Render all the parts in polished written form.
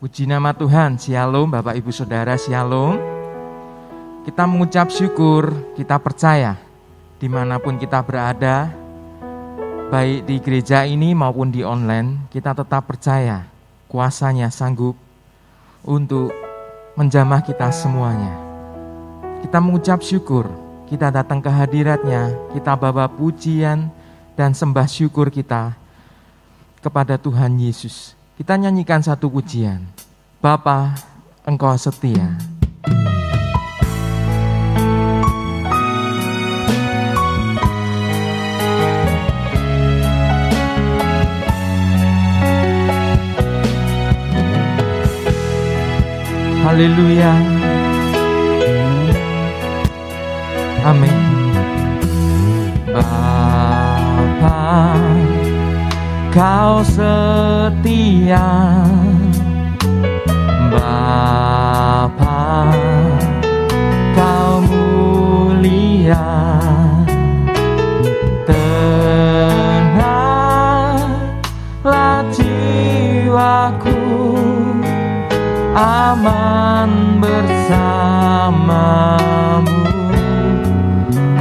Puji nama Tuhan, Shalom Bapak Ibu Saudara, Shalom. Kita mengucap syukur, kita percaya dimanapun kita berada, baik di gereja ini maupun di online, kita tetap percaya kuasanya sanggup untuk menjamah kita semuanya. Kita mengucap syukur, kita datang ke hadirat-Nya, kita bawa pujian dan sembah syukur kita kepada Tuhan Yesus. Kita nyanyikan satu pujian. Bapa, Engkau setia. Haleluya. Amin. Bapa, Kau setia, Bapa, Kau mulia, tenanglah jiwaku, aman bersamamu.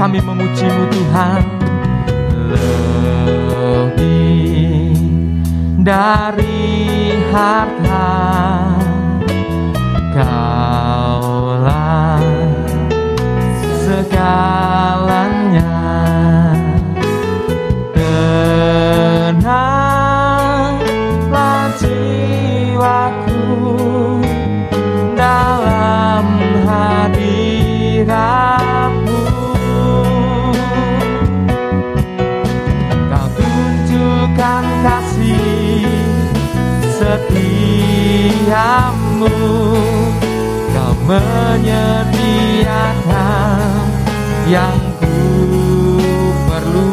Kami memuji-Mu Tuhan, lebih dari harta, Kaulah segalanya. Tenanglah jiwaku dalam hadirat-Mu. Kau tunjukkan kasih setiamu, Kau menyediakan yang ku perlu.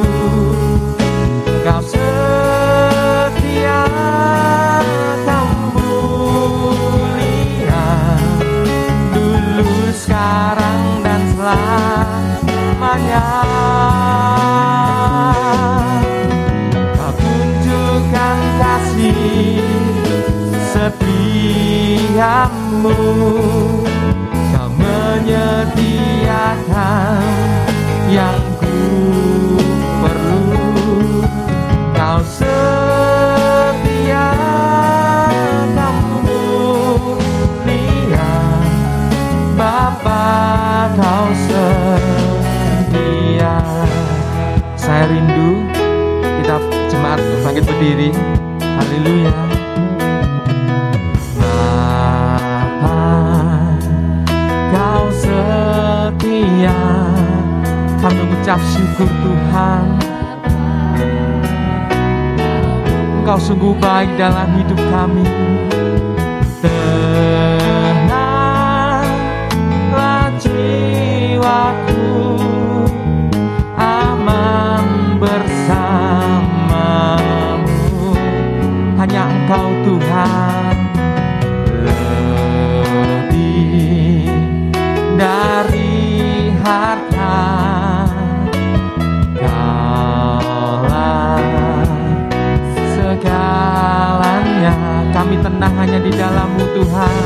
Kau setia, Kau mulia, dulu, sekarang, dan selamanya. Kau tunjukkan kasih setiamu, Kau menyediakan yang ku perlu. Kau setia, Kau mulia, Bapa, Kau setia. Saya rindu kita jemaat bangkit berdiri. Haleluya. Kau setia, kami mengucap syukur Tuhan. Engkau sungguh baik dalam hidup kami. Tenanglah jiwaku, aman bersamamu. Hanya Engkau Tuhan, dari harta, Kaulah segalanya. Kami tenang hanya di dalam-Mu Tuhan.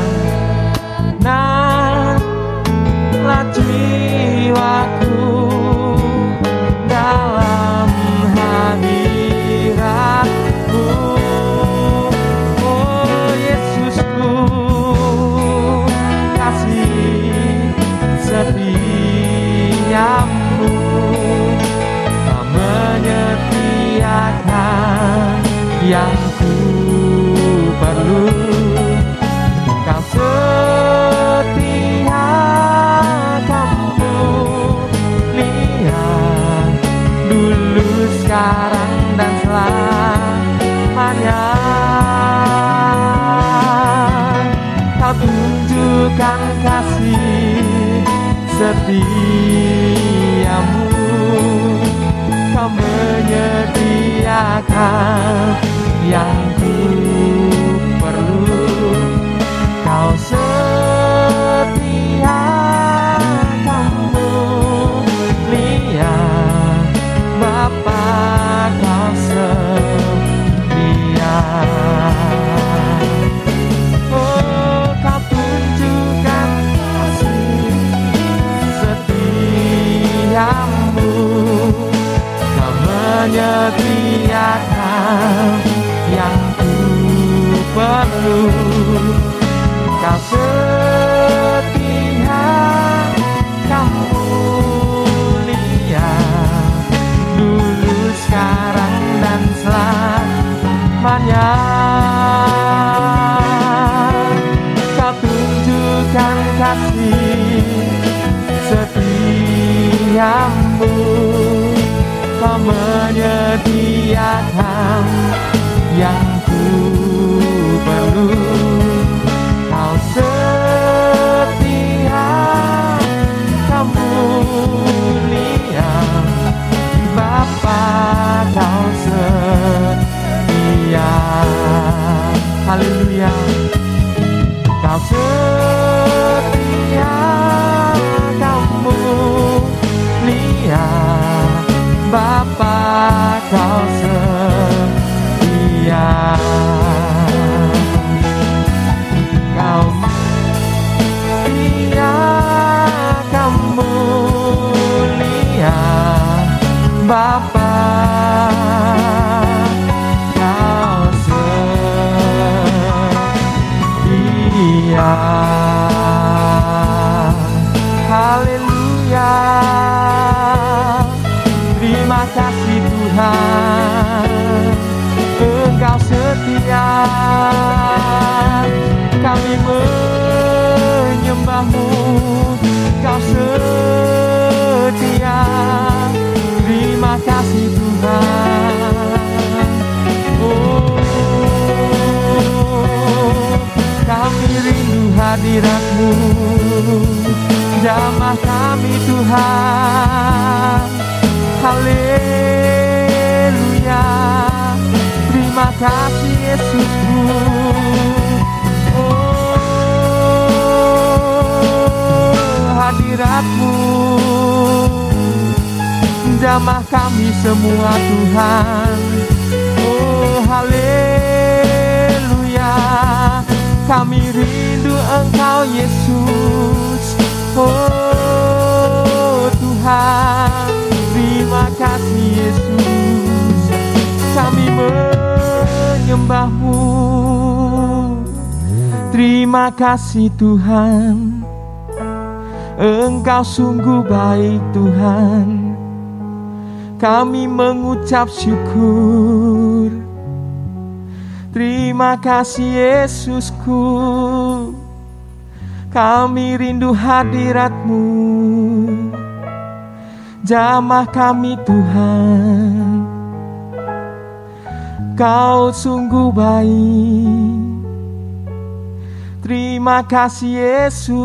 Tenanglah jiwaku dalam hadirat-Mu. Oh Yesusku, kasih setiamu, Kau menyediakan yang ku perlu. Kau setia, Kau mulia, dulu, sekarang, dan selamanya. Kau tunjukkan kasih setiamu, Kau menyediakan yang ku perlu. Kau setia, Kau mulia, Bapa, Kau setia. Oh menyediakan yang ku perlu. Kau setia, Kau mulia, dulu, sekarang, dan selamanya. Kau tunjukkan kasih setiamu, Kau menyediakan yang ku perlu. Kau setia, Kau mulia, Bapa, Kau setia. Haleluya. Kau setia, Kau mulia, Bapa, Kau setia. Kau setia, Kau mulia, Bapa, Kau setia. Haleluya. Terima kasih Tuhan, Engkau setia. Kami menyembah-Mu, Kau setia. Terima kasih Tuhan. Oh, kami rindu hadirat-Mu, jamah kami Tuhan. Haleluya. Terima kasih Yesusku. Oh, hadirat-Mu jamah kami semua Tuhan. Oh, haleluya. Kami rindu Engkau Yesus. Oh Tuhan, terima kasih Yesus. Kami menyembah-Mu. Terima kasih Tuhan, Engkau sungguh baik Tuhan. Kami mengucap syukur. Terima kasih Yesusku. Kami rindu hadirat-Mu, jamah kami Tuhan. Kau sungguh baik. Terima kasih Yesus.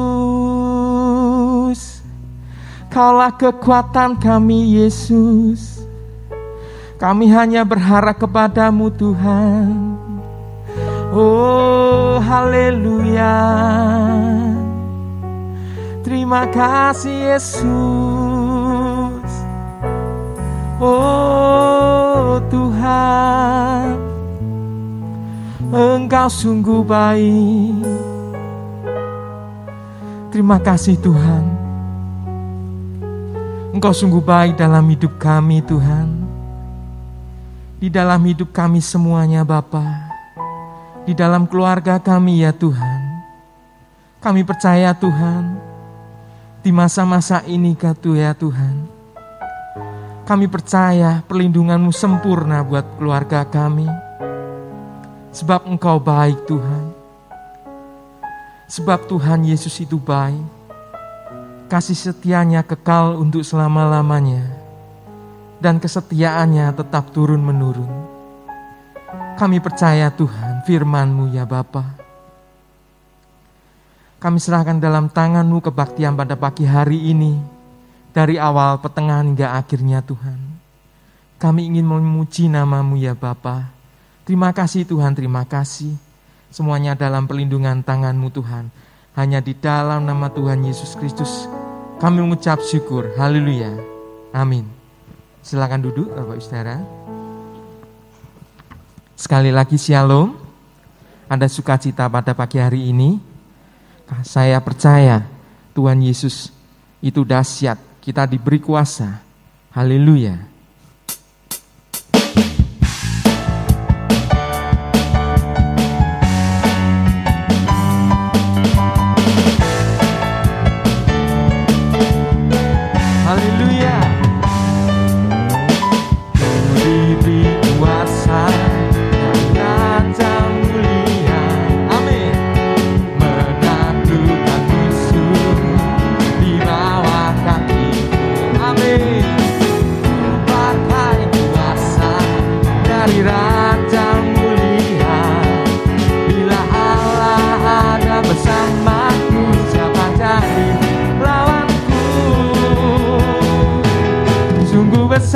Kaulah kekuatan kami Yesus. Kami hanya berharap kepadamu Tuhan. Oh haleluya. Terima kasih Yesus. Oh Tuhan, Engkau sungguh baik. Terima kasih Tuhan, Engkau sungguh baik dalam hidup kami Tuhan. Di dalam hidup kami semuanya Bapa. Di dalam keluarga kami ya Tuhan. Kami percaya Tuhan, di masa-masa ini ya Tuhan, kami percaya perlindungan-Mu sempurna buat keluarga kami. Sebab Engkau baik Tuhan. Sebab Tuhan Yesus itu baik. Kasih setianya kekal untuk selama-lamanya. Dan kesetiaannya tetap turun-menurun. Kami percaya Tuhan firman-Mu ya Bapa. Kami serahkan dalam tangan-Mu kebaktian pada pagi hari ini. Dari awal, pertengahan hingga akhirnya Tuhan. Kami ingin memuji nama-Mu ya Bapa. Terima kasih Tuhan, terima kasih. Semuanya dalam perlindungan tangan-Mu Tuhan. Hanya di dalam nama Tuhan Yesus Kristus kami mengucap syukur. Haleluya. Amin. Silakan duduk Bapak Saudara. Sekali lagi shalom. Ada sukacita pada pagi hari ini. Saya percaya Tuhan Yesus itu dahsyat. Kita diberi kuasa. Haleluya.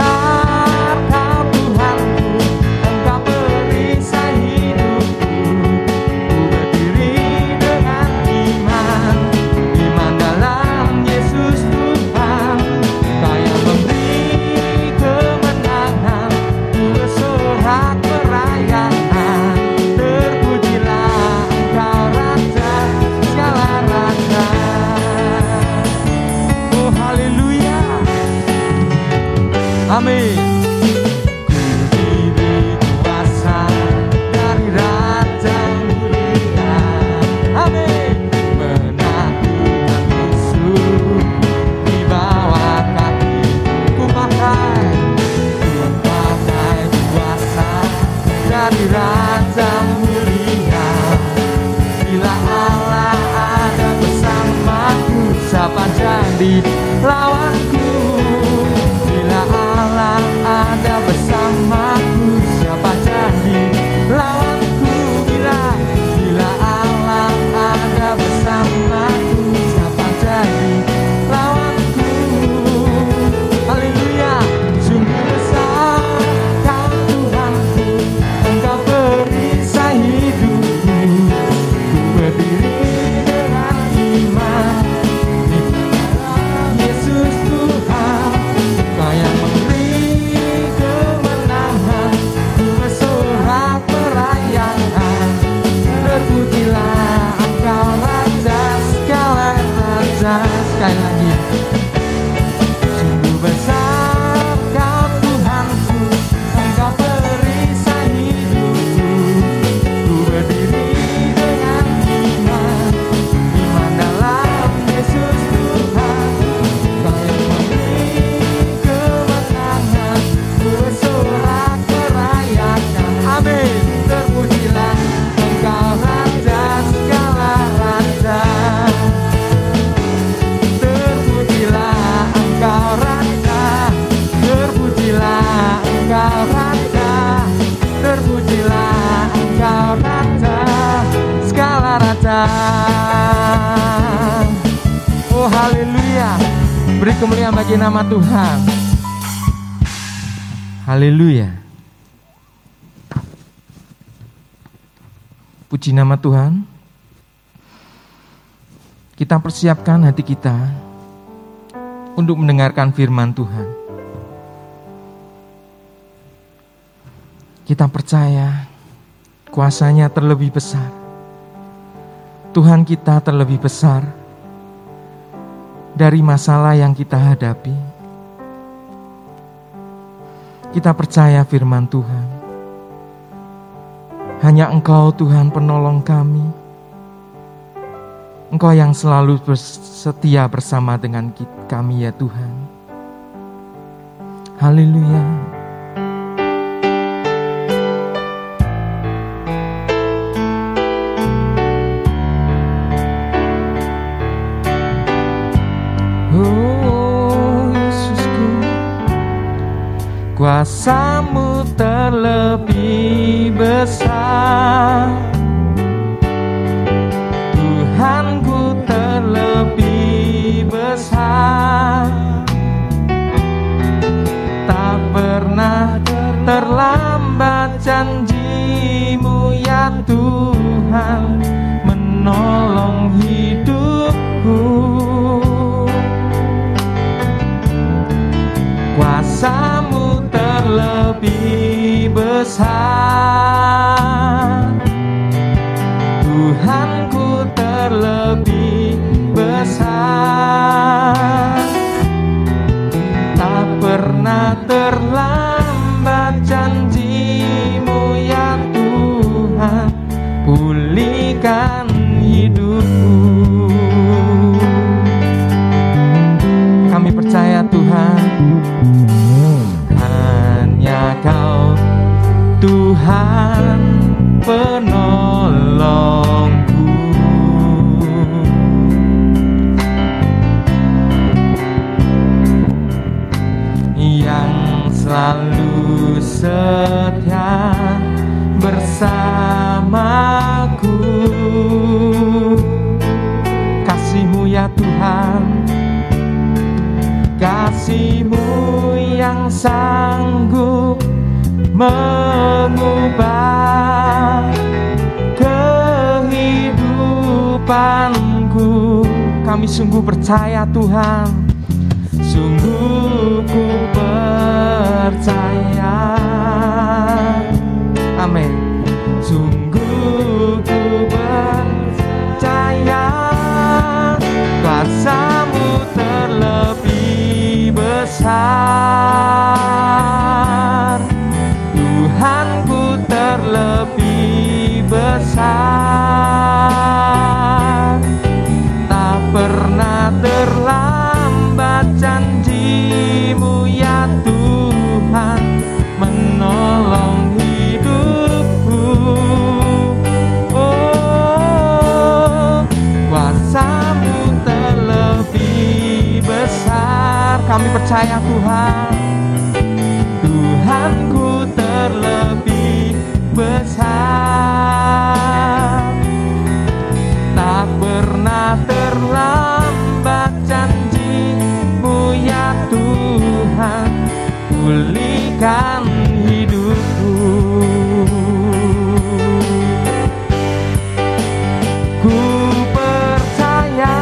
besar Kau Tuhanku, Engkau perisai hidupku. Ku berdiri dengan iman dalam Yesus Tuhan. Kau yang memberi kemenangan, ku bersorak perayaan. Terpujilah Engkau Raja segala raja. Oh haleluya, amin. Ku diberi kuasa dari Raja mulia, amin. Menaklukkan musuh di bawah kaki. Ku pakai kuasa dari Raja mulia. Bila Allah ada bersamaku, siapa jadi lawanku? Bila Allah ada bersamaku, siapa jadi lawanku? Bila Allah ada bersamaku, siapa jadi lawanku? Haleluya. Sungguh besar Kau Tuhanku, Engkau perisai hidupku. Ku berdiri dengan iman di dalam Yesus Tuhan. Kau yang memberi kemenangan, ku bersorak perayaan. Terpujilah Engkau Raja segala raja. Sekali lagi. Sungguh besar Kau Tuhanku, Engkau perisai hidupku. Ku berdiri dengan iman dalam Yesus Tuhan. Kau yang memberi kemenangan, ku bersorak perayaan. Amin. Terpujilah Engkau Raja segala raja. Terpujilah Engkau Raja. Terpujilah Engkau Raja. Terpujilah Engkau Raja segala raja. Oh haleluya. Beri kemuliaan bagi nama Tuhan. Haleluya. Puji nama Tuhan. Kita persiapkan hati kita untuk mendengarkan firman Tuhan. Kita percaya kuasa-Nya terlebih besar. Tuhan kita terlebih besar dari masalah yang kita hadapi. Kita percaya firman Tuhan. Hanya Engkau Tuhan penolong kami. Engkau yang selalu setia bersama dengan kami ya Tuhan. Haleluya. Oh Yesusku, kuasa-Mu terlebih besar. Tuhanku terlebih besar. Tak pernah terlambat janji-Mu ya Tuhan menolong hidupku. Kuasa-Mu terlebih besar. Tuhanku terlebih besar. Tak pernah terlambat janji-Mu ya Tuhan pulihkan hidupku. Kami percaya Tuhan, hanya Kau Tuhan penolongku. Yang selalu setia bersamaku. Kasih-Mu ya Tuhan, kasih-Mu yang sanggup mengubah kehidupanku. Kami sungguh percaya Tuhan, sungguh ku percaya. Amin. Sungguh ku percaya kuasa-Mu terlebih besar, Tuhanku terlebih besar. Tak pernah terlambat janji-Mu ya Tuhan, menolong hidupku. Oh, kuasa-Mu terlebih besar. Kami percaya Tuhan, Tuhanku terlebih besar. Tak pernah terlambat janji-Mu ya Tuhan, pulihkan hidupku. Ku percaya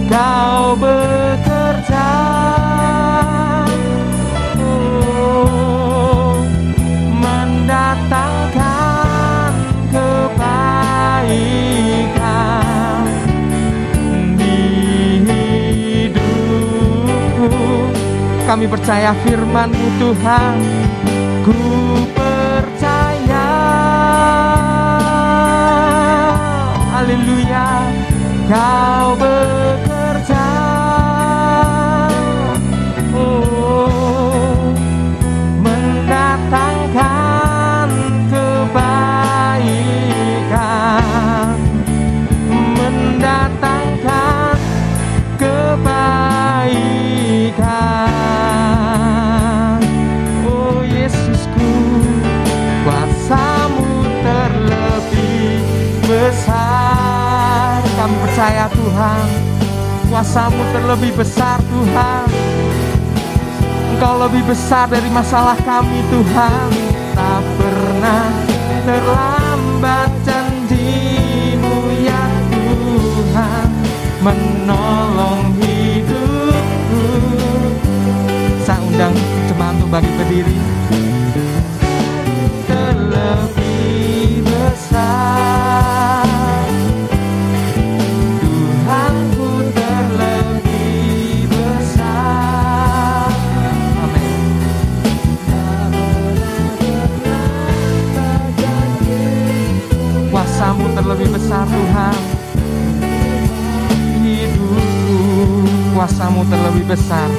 Kau bekerja, mendatangkan kebaikan di hidupku. Kami percaya firman-Mu Tuhan, ku percaya. Haleluya, Kau bekerja, oh, mendatangkan kebaikan, mendatangkan kebaikan. Oh Yesusku, kuasa-Mu terlebih besar. Kami percaya Tuhan, kuasa-Mu terlebih besar Tuhan. Engkau lebih besar dari masalah kami Tuhan. Tak pernah terlambat janji-Mu ya Tuhan, menolong hidupku. Saya undang jemaat untuk bangkit berdiri. Terlebih besar, Tuhanku terlebih besar. Amin. Kuasa-Mu terlebih besar Tuhan. Hidupku, kuasa-Mu terlebih besar.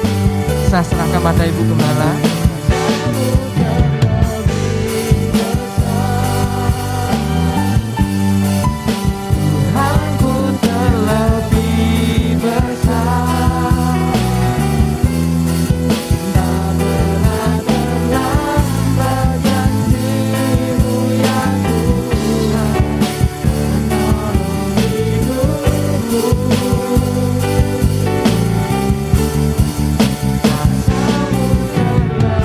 Saya serahkan pada Ibu Gembala. Tuhanku terlebih besar, tak pernah terlambat janji-Mu ya Tuhan, menolong hidupku. Kuasa-Mu terlebih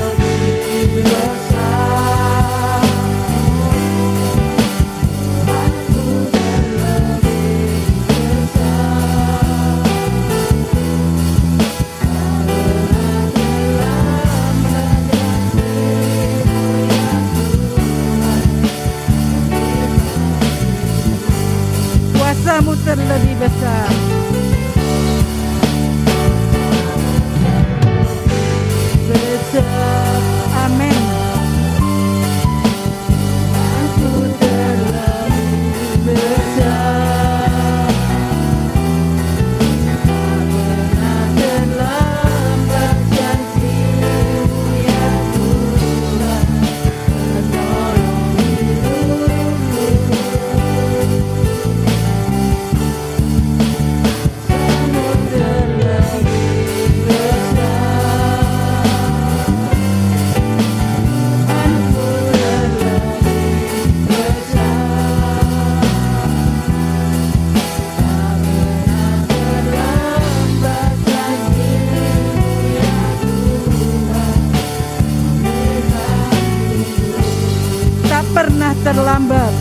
terlambat.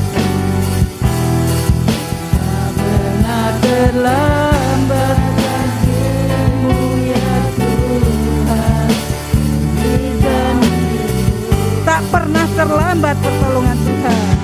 Tak pernah terlambat bagimu ya Tuhan. Tak pernah terlambat pertolongan Tuhan.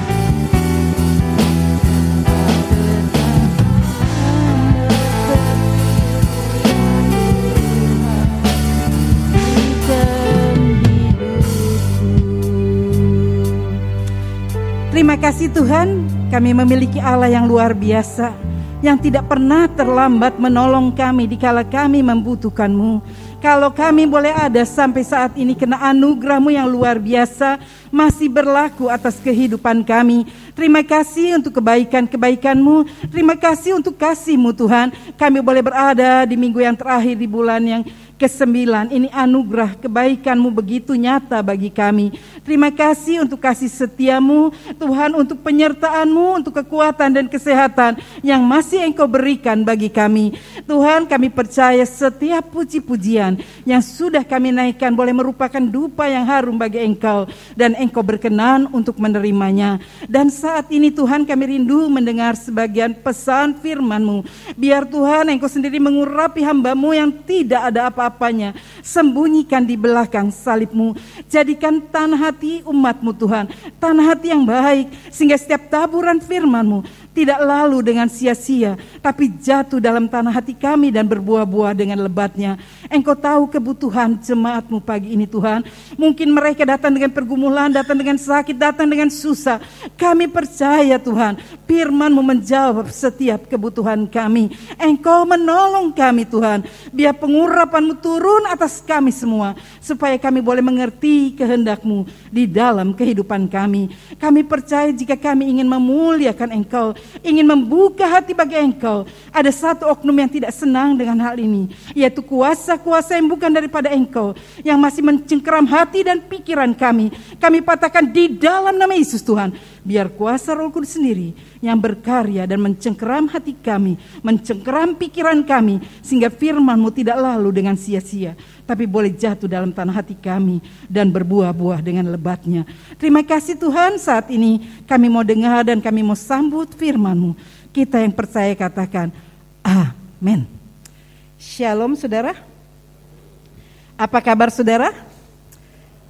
Terima kasih Tuhan, kami memiliki Allah yang luar biasa, yang tidak pernah terlambat menolong kami dikala kami membutuhkan-Mu. Kalau kami boleh ada sampai saat ini kena anugerah-Mu yang luar biasa, masih berlaku atas kehidupan kami. Terima kasih untuk kebaikan-kebaikan-Mu, terima kasih untuk kasih-Mu Tuhan. Kami boleh berada di minggu yang terakhir di bulan yang ke-9, ini anugerah kebaikan-Mu begitu nyata bagi kami. Terima kasih untuk kasih setia-Mu, Tuhan, untuk penyertaan-Mu, untuk kekuatan dan kesehatan yang masih Engkau berikan bagi kami. Tuhan, kami percaya setiap puji-pujian yang sudah kami naikkan boleh merupakan dupa yang harum bagi Engkau, dan Engkau berkenan untuk menerimanya. Dan saat ini Tuhan, kami rindu mendengar sebagian pesan firman-Mu. Biar Tuhan, Engkau sendiri mengurapi hamba-Mu yang tidak ada apa-apanya, sembunyikan di belakang salib-Mu. Jadikan tanah hati umat-Mu Tuhan, tanah hati yang baik, sehingga setiap taburan firman-Mu tidak lalu dengan sia-sia, tapi jatuh dalam tanah hati kami dan berbuah-buah dengan lebatnya. Engkau tahu kebutuhan jemaat-Mu pagi ini Tuhan. Mungkin mereka datang dengan pergumulan, datang dengan sakit, datang dengan susah. Kami percaya Tuhan, firman-Mu menjawab setiap kebutuhan kami. Engkau menolong kami Tuhan. Biar pengurapan-Mu turun atas kami semua, supaya kami boleh mengerti kehendak-Mu di dalam kehidupan kami. Kami percaya jika kami ingin memuliakan Engkau, ingin membuka hati bagi Engkau, ada satu oknum yang tidak senang dengan hal ini, yaitu kuasa-kuasa yang bukan daripada Engkau, yang masih mencengkeram hati dan pikiran kami. Kami patahkan di dalam nama Yesus Tuhan. Biar kuasa Roh Kudus sendiri yang berkarya dan mencengkeram hati kami, mencengkeram pikiran kami, sehingga firman-Mu tidak lalu dengan sia-sia, tapi boleh jatuh dalam tanah hati kami dan berbuah-buah dengan lebatnya. Terima kasih Tuhan, saat ini kami mau dengar dan kami mau sambut firman-Mu. Kita yang percaya katakan amin. Shalom saudara. Apa kabar saudara?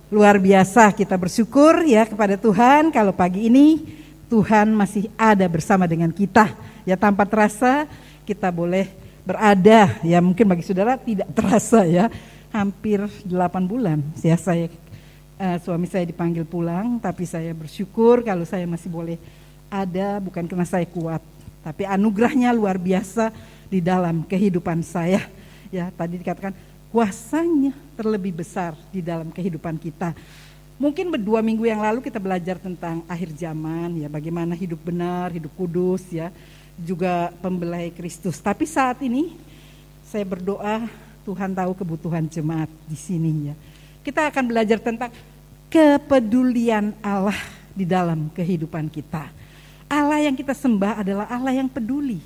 Luar biasa, kita bersyukur ya kepada Tuhan kalau pagi ini Tuhan masih ada bersama dengan kita. Ya, tanpa terasa kita boleh berada, ya mungkin bagi saudara tidak terasa ya, hampir 8 bulan ya suami saya dipanggil pulang, tapi saya bersyukur kalau saya masih boleh ada, bukan karena saya kuat, tapi anugerahnya luar biasa di dalam kehidupan saya. Ya, tadi dikatakan kuasanya terlebih besar di dalam kehidupan kita. Mungkin 2 minggu yang lalu kita belajar tentang akhir zaman, ya bagaimana hidup benar, hidup kudus, ya juga pembelai Kristus. Tapi saat ini saya berdoa Tuhan tahu kebutuhan jemaat di sini ya. Kita akan belajar tentang kepedulian Allah di dalam kehidupan kita. Allah yang kita sembah adalah Allah yang peduli.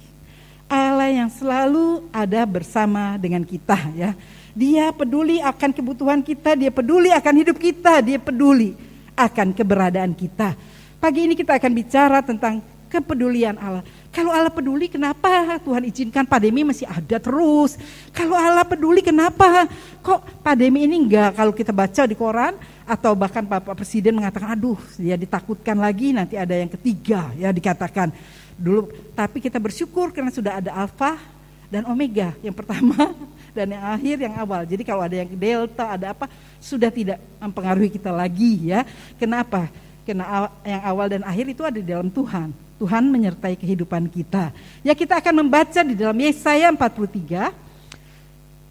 Allah yang selalu ada bersama dengan kita ya. Dia peduli akan kebutuhan kita, dia peduli akan hidup kita, dia peduli akan keberadaan kita. Pagi ini kita akan bicara tentang kepedulian Allah. Kalau Allah peduli, kenapa Tuhan izinkan pandemi masih ada terus? Kalau Allah peduli, kenapa kok pandemi ini enggak? Kalau kita baca di koran atau bahkan Bapak Presiden mengatakan, aduh ya ditakutkan lagi nanti ada yang ketiga ya dikatakan dulu. Tapi kita bersyukur karena sudah ada Alfa dan Omega, yang pertama dan yang akhir, yang awal. Jadi kalau ada yang Delta, ada apa, sudah tidak mempengaruhi kita lagi ya. Kenapa? Karena yang awal dan akhir itu ada di dalam Tuhan. Tuhan menyertai kehidupan kita. Ya, kita akan membaca di dalam Yesaya 43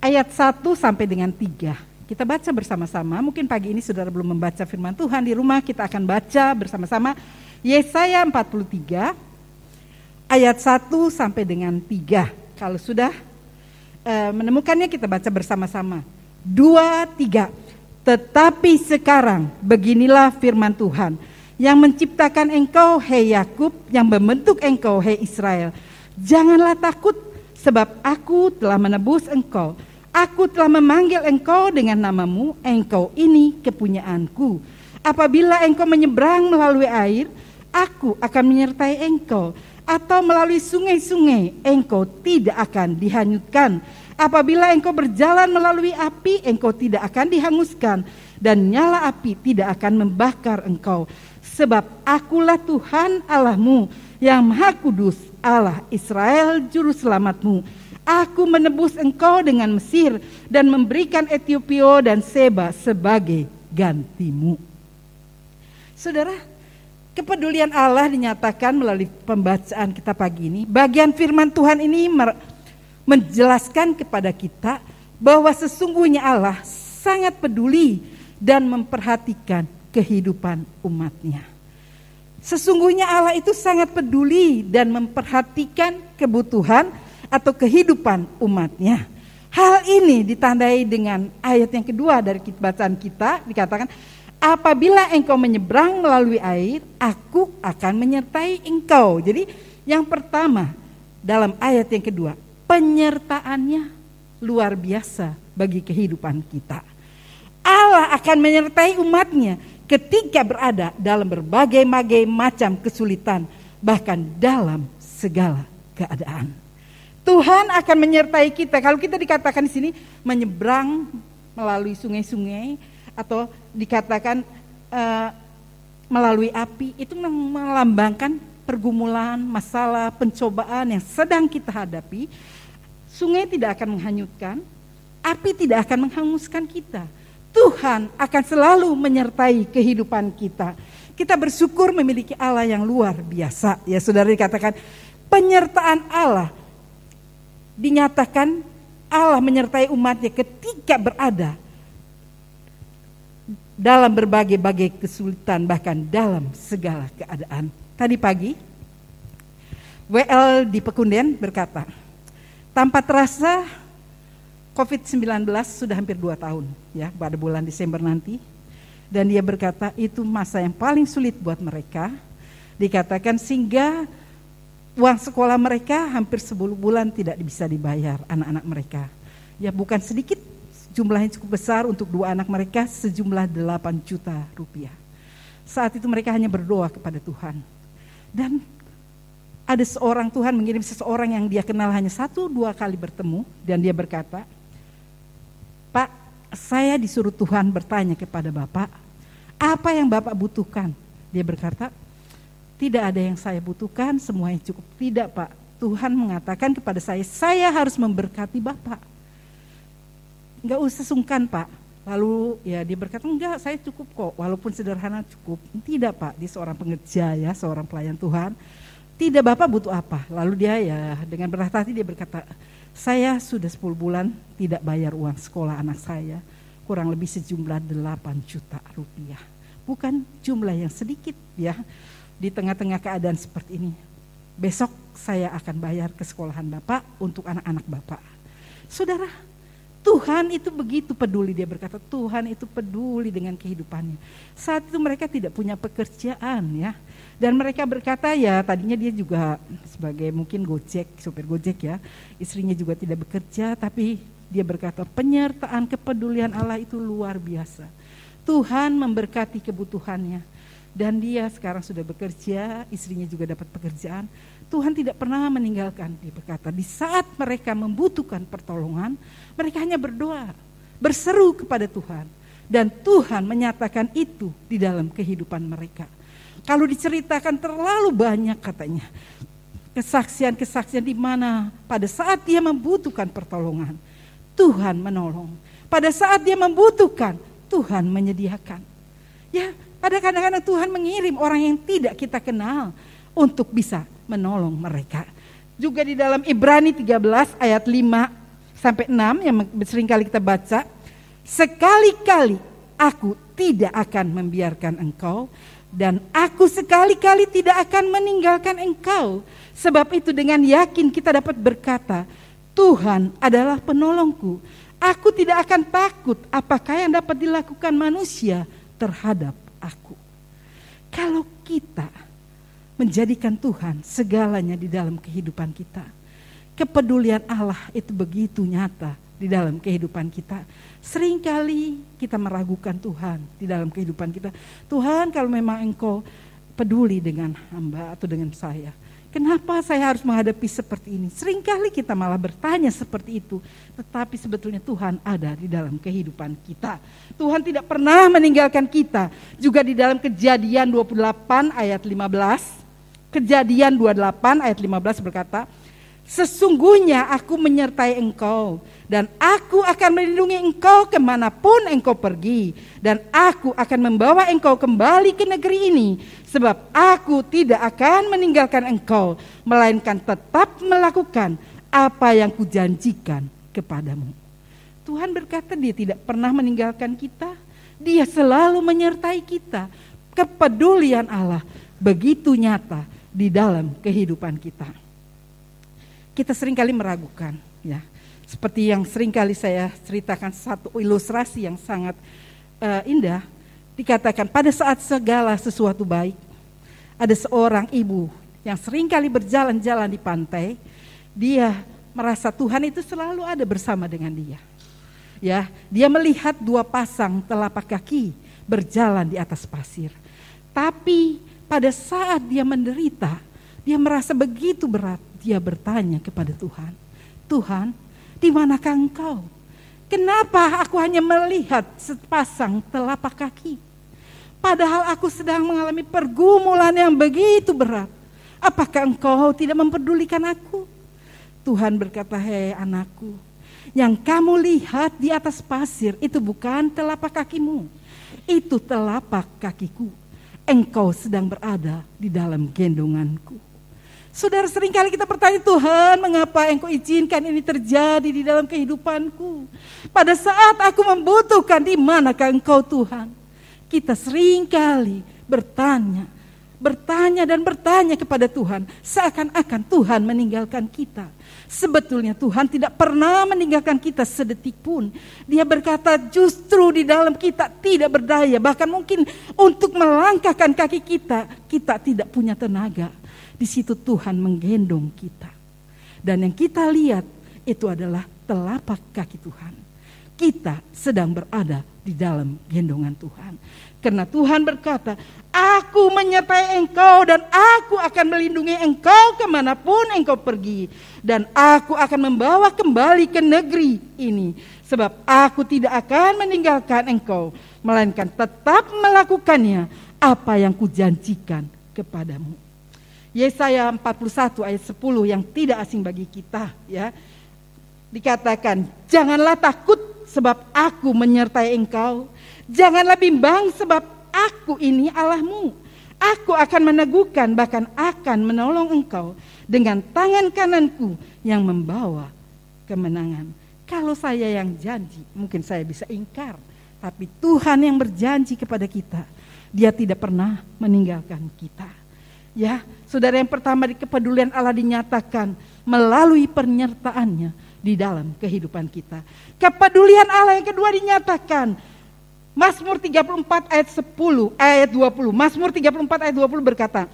ayat 1 sampai dengan 3. Kita baca bersama-sama. Mungkin pagi ini saudara belum membaca firman Tuhan di rumah, kita akan baca bersama-sama Yesaya 43 ayat 1 sampai dengan 3. Kalau sudah menemukannya kita baca bersama-sama. 2, 3. Tetapi sekarang beginilah firman Tuhan yang menciptakan engkau, hei Yakub, yang membentuk engkau, hei Israel. Janganlah takut, sebab aku telah menebus engkau. Aku telah memanggil engkau dengan namamu, engkau ini kepunyaanku. Apabila engkau menyeberang melalui air, aku akan menyertai engkau, atau melalui sungai-sungai engkau tidak akan dihanyutkan. Apabila engkau berjalan melalui api, engkau tidak akan dihanguskan, dan nyala api tidak akan membakar engkau. Sebab akulah Tuhan Allahmu yang Maha Kudus, Allah Israel juru selamatmu. Aku menebus engkau dengan Mesir dan memberikan Etiopia dan Seba sebagai gantimu. Saudara, kepedulian Allah dinyatakan melalui pembacaan kita pagi ini. Bagian firman Tuhan ini menjelaskan kepada kita bahwa sesungguhnya Allah sangat peduli dan memperhatikan kehidupan umatnya. Sesungguhnya Allah itu sangat peduli dan memperhatikan kebutuhan atau kehidupan umatnya. Hal ini ditandai dengan ayat yang kedua dari bacaan kita, dikatakan, apabila engkau menyeberang melalui air, aku akan menyertai engkau. Jadi yang pertama dalam ayat yang kedua, penyertaannya luar biasa bagi kehidupan kita. Allah akan menyertai umatnya ketika berada dalam berbagai macam kesulitan, bahkan dalam segala keadaan. Tuhan akan menyertai kita. Kalau kita dikatakan di sini menyeberang melalui sungai-sungai, atau dikatakan melalui api, itu melambangkan pergumulan, masalah, pencobaan yang sedang kita hadapi. Sungai tidak akan menghanyutkan, api tidak akan menghanguskan kita. Tuhan akan selalu menyertai kehidupan kita. Kita bersyukur memiliki Allah yang luar biasa. Ya saudara, dikatakan penyertaan Allah, dinyatakan Allah menyertai umatnya ketika berada dalam berbagai kesulitan, bahkan dalam segala keadaan. Tadi pagi WL di Pekunden berkata, tanpa terasa COVID-19 sudah hampir 2 tahun ya, pada bulan Desember nanti. Dan dia berkata itu masa yang paling sulit buat mereka. Dikatakan sehingga uang sekolah mereka hampir 10 bulan tidak bisa dibayar anak-anak mereka. Ya bukan sedikit, jumlahnya cukup besar untuk 2 anak mereka, sejumlah 8 juta rupiah. Saat itu mereka hanya berdoa kepada Tuhan. Dan ada seorang, Tuhan mengirim seseorang yang dia kenal hanya 1-2 kali bertemu. Dan dia berkata, Pak, saya disuruh Tuhan bertanya kepada Bapak, apa yang Bapak butuhkan? Dia berkata, tidak ada yang saya butuhkan, semuanya cukup. Tidak Pak, Tuhan mengatakan kepada saya harus memberkati Bapak. Enggak usah sungkan Pak. Lalu ya dia berkata, enggak, saya cukup kok, walaupun sederhana cukup. Tidak Pak, dia seorang pengerja ya, seorang pelayan Tuhan. Tidak, Bapak butuh apa? Lalu dia ya dengan berat hati dia berkata, saya sudah 10 bulan tidak bayar uang sekolah anak saya, kurang lebih sejumlah 8 juta rupiah. Bukan jumlah yang sedikit ya. Di tengah-tengah keadaan seperti ini, besok saya akan bayar ke sekolahan Bapak untuk anak-anak Bapak. Saudara, Tuhan itu begitu peduli, dia berkata Tuhan itu peduli dengan kehidupannya. Saat itu mereka tidak punya pekerjaan ya. Dan mereka berkata ya tadinya dia juga sebagai mungkin supir Gojek ya. Istrinya juga tidak bekerja, tapi dia berkata penyertaan kepedulian Allah itu luar biasa. Tuhan memberkati kebutuhannya. Dan dia sekarang sudah bekerja, istrinya juga dapat pekerjaan. Tuhan tidak pernah meninggalkan, dia berkata. Di saat mereka membutuhkan pertolongan, mereka hanya berdoa, berseru kepada Tuhan. Dan Tuhan menyatakan itu di dalam kehidupan mereka. Kalau diceritakan terlalu banyak katanya. Kesaksian-kesaksian di mana pada saat dia membutuhkan pertolongan, Tuhan menolong. Pada saat dia membutuhkan, Tuhan menyediakan. Ya, pada kadang-kadang Tuhan mengirim orang yang tidak kita kenal untuk bisa menolong mereka. Juga di dalam Ibrani 13 ayat 5-6 yang sering kali kita baca, sekali-kali aku tidak akan membiarkan engkau dan aku sekali-kali tidak akan meninggalkan engkau. Sebab itu dengan yakin kita dapat berkata, Tuhan adalah penolongku. Aku tidak akan takut apakah yang dapat dilakukan manusia terhadap aku. Kalau kita menjadikan Tuhan segalanya di dalam kehidupan kita, kepedulian Allah itu begitu nyata di dalam kehidupan kita. Seringkali kita meragukan Tuhan di dalam kehidupan kita. Tuhan, kalau memang Engkau peduli dengan hamba atau dengan saya. Kenapa saya harus menghadapi seperti ini? Seringkali kita malah bertanya seperti itu. Tetapi sebetulnya Tuhan ada di dalam kehidupan kita. Tuhan tidak pernah meninggalkan kita. Juga di dalam Kejadian 28 ayat 15. Kejadian 28 ayat 15 berkata, sesungguhnya aku menyertai engkau, dan aku akan melindungi engkau kemanapun engkau pergi, dan aku akan membawa engkau kembali ke negeri ini, sebab aku tidak akan meninggalkan engkau, melainkan tetap melakukan apa yang kujanjikan kepadamu. Tuhan berkata dia tidak pernah meninggalkan kita, dia selalu menyertai kita. Kepedulian Allah begitu nyata di dalam kehidupan kita. Kita seringkali meragukan, ya. Seperti yang seringkali saya ceritakan satu ilustrasi yang sangat indah. Dikatakan pada saat segala sesuatu baik, ada seorang ibu yang seringkali berjalan-jalan di pantai. Dia merasa Tuhan itu selalu ada bersama dengan dia. Ya, dia melihat dua pasang telapak kaki berjalan di atas pasir. Tapi pada saat dia menderita, dia merasa begitu berat. Dia bertanya kepada Tuhan, Tuhan, di manakah engkau? Kenapa aku hanya melihat sepasang telapak kaki? Padahal aku sedang mengalami pergumulan yang begitu berat. Apakah engkau tidak mempedulikan aku? Tuhan berkata, hei anakku, yang kamu lihat di atas pasir itu bukan telapak kakimu, itu telapak kakiku. Engkau sedang berada di dalam gendonganku. Saudara, seringkali kita bertanya, Tuhan, mengapa engkau izinkan ini terjadi di dalam kehidupanku? Pada saat aku membutuhkan, di manakah engkau Tuhan? Kita seringkali bertanya dan bertanya kepada Tuhan, seakan-akan Tuhan meninggalkan kita. Sebetulnya Tuhan tidak pernah meninggalkan kita sedetik pun. Dia berkata justru di dalam kita tidak berdaya, bahkan mungkin untuk melangkahkan kaki kita tidak punya tenaga. Di situ Tuhan menggendong kita. Dan yang kita lihat itu adalah telapak kaki Tuhan. Kita sedang berada di dalam gendongan Tuhan. Karena Tuhan berkata, aku menyertai engkau dan aku akan melindungi engkau kemanapun engkau pergi. Dan aku akan membawa kembali ke negeri ini. Sebab aku tidak akan meninggalkan engkau, melainkan tetap melakukannya apa yang kujanjikan kepadamu. Yesaya 41 ayat 10 yang tidak asing bagi kita, ya. Dikatakan, janganlah takut sebab aku menyertai engkau. Janganlah bimbang sebab aku ini Allahmu. Aku akan meneguhkan bahkan akan menolong engkau dengan tangan kananku yang membawa kemenangan. Kalau saya yang janji, mungkin saya bisa ingkar. Tapi Tuhan yang berjanji kepada kita, Dia tidak pernah meninggalkan kita. Ya, saudara, yang pertama di kepedulian Allah dinyatakan melalui penyertaannya di dalam kehidupan kita. Kepedulian Allah yang kedua dinyatakan Mazmur 34 ayat 10 ayat 20. Mazmur 34 ayat 20 berkata,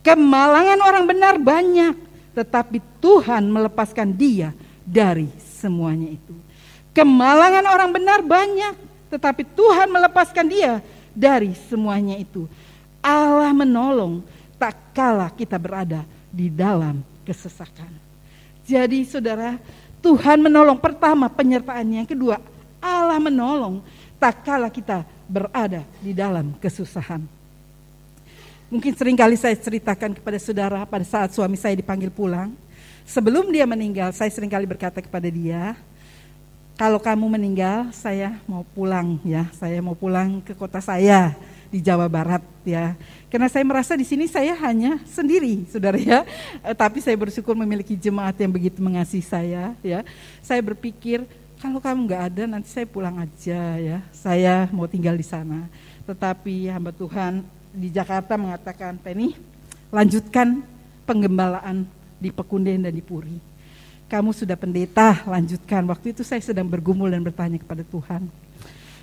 kemalangan orang benar banyak, tetapi Tuhan melepaskan dia dari semuanya itu. Kemalangan orang benar banyak, tetapi Tuhan melepaskan dia dari semuanya itu. Allah menolong tak kala kita berada di dalam kesesakan. Jadi saudara, Tuhan menolong, pertama penyertaannya, yang kedua Allah menolong tak kala kita berada di dalam kesusahan. Mungkin seringkali saya ceritakan kepada saudara pada saat suami saya dipanggil pulang. Sebelum dia meninggal, saya seringkali berkata kepada dia, kalau kamu meninggal, saya mau pulang ya, saya mau pulang ke kota saya di Jawa Barat ya. Karena saya merasa di sini saya hanya sendiri, saudara ya. Tapi saya bersyukur memiliki jemaat yang begitu mengasihi saya ya. Saya berpikir kalau kamu nggak ada nanti saya pulang aja ya. Saya mau tinggal di sana. Tetapi hamba Tuhan di Jakarta mengatakan, Penny, lanjutkan penggembalaan di Pekunden dan di Puri. Kamu sudah pendeta, lanjutkan. Waktu itu saya sedang bergumul dan bertanya kepada Tuhan.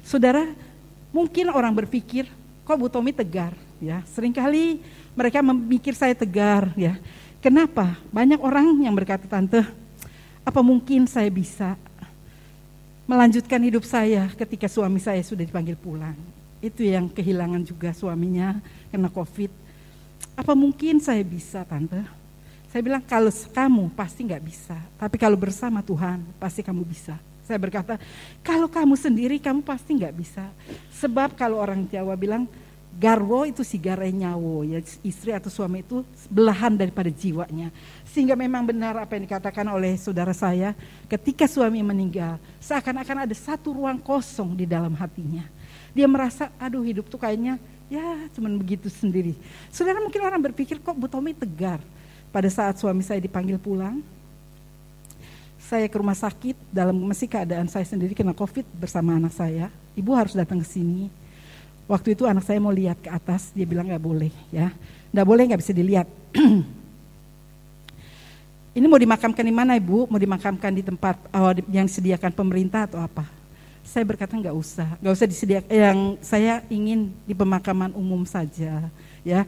Saudara, mungkin orang berpikir, kok Bu Tommy tegar ya. Seringkali mereka memikir saya tegar ya. Kenapa? Banyak orang yang berkata, Tante, apa mungkin saya bisa melanjutkan hidup saya ketika suami saya sudah dipanggil pulang. Itu yang kehilangan juga suaminya karena COVID. apa mungkin saya bisa, Tante? Saya bilang, kalau kamu pasti gak bisa, tapi kalau bersama Tuhan pasti kamu bisa. Saya berkata, kalau kamu sendiri kamu pasti gak bisa. Sebab kalau orang Jawa bilang, garwo itu sigarai nyawo, ya, istri atau suami itu belahan daripada jiwanya. Sehingga memang benar apa yang dikatakan oleh saudara saya, ketika suami meninggal, seakan-akan ada satu ruang kosong di dalam hatinya. Dia merasa, aduh hidup tuh kayaknya ya cuman begitu sendiri. Saudara, mungkin orang berpikir, kok Bu Tommy tegar? Pada saat suami saya dipanggil pulang, saya ke rumah sakit dalam masih keadaan saya sendiri kena COVID bersama anak saya. Ibu harus datang ke sini. Waktu itu anak saya mau lihat ke atas, dia bilang nggak boleh, ya, nggak boleh, nggak bisa dilihat. Ini mau dimakamkan di mana, Ibu? Mau dimakamkan di tempat yang disediakan pemerintah atau apa? Saya berkata nggak usah disediakan. Yang saya ingin di pemakaman umum saja, ya.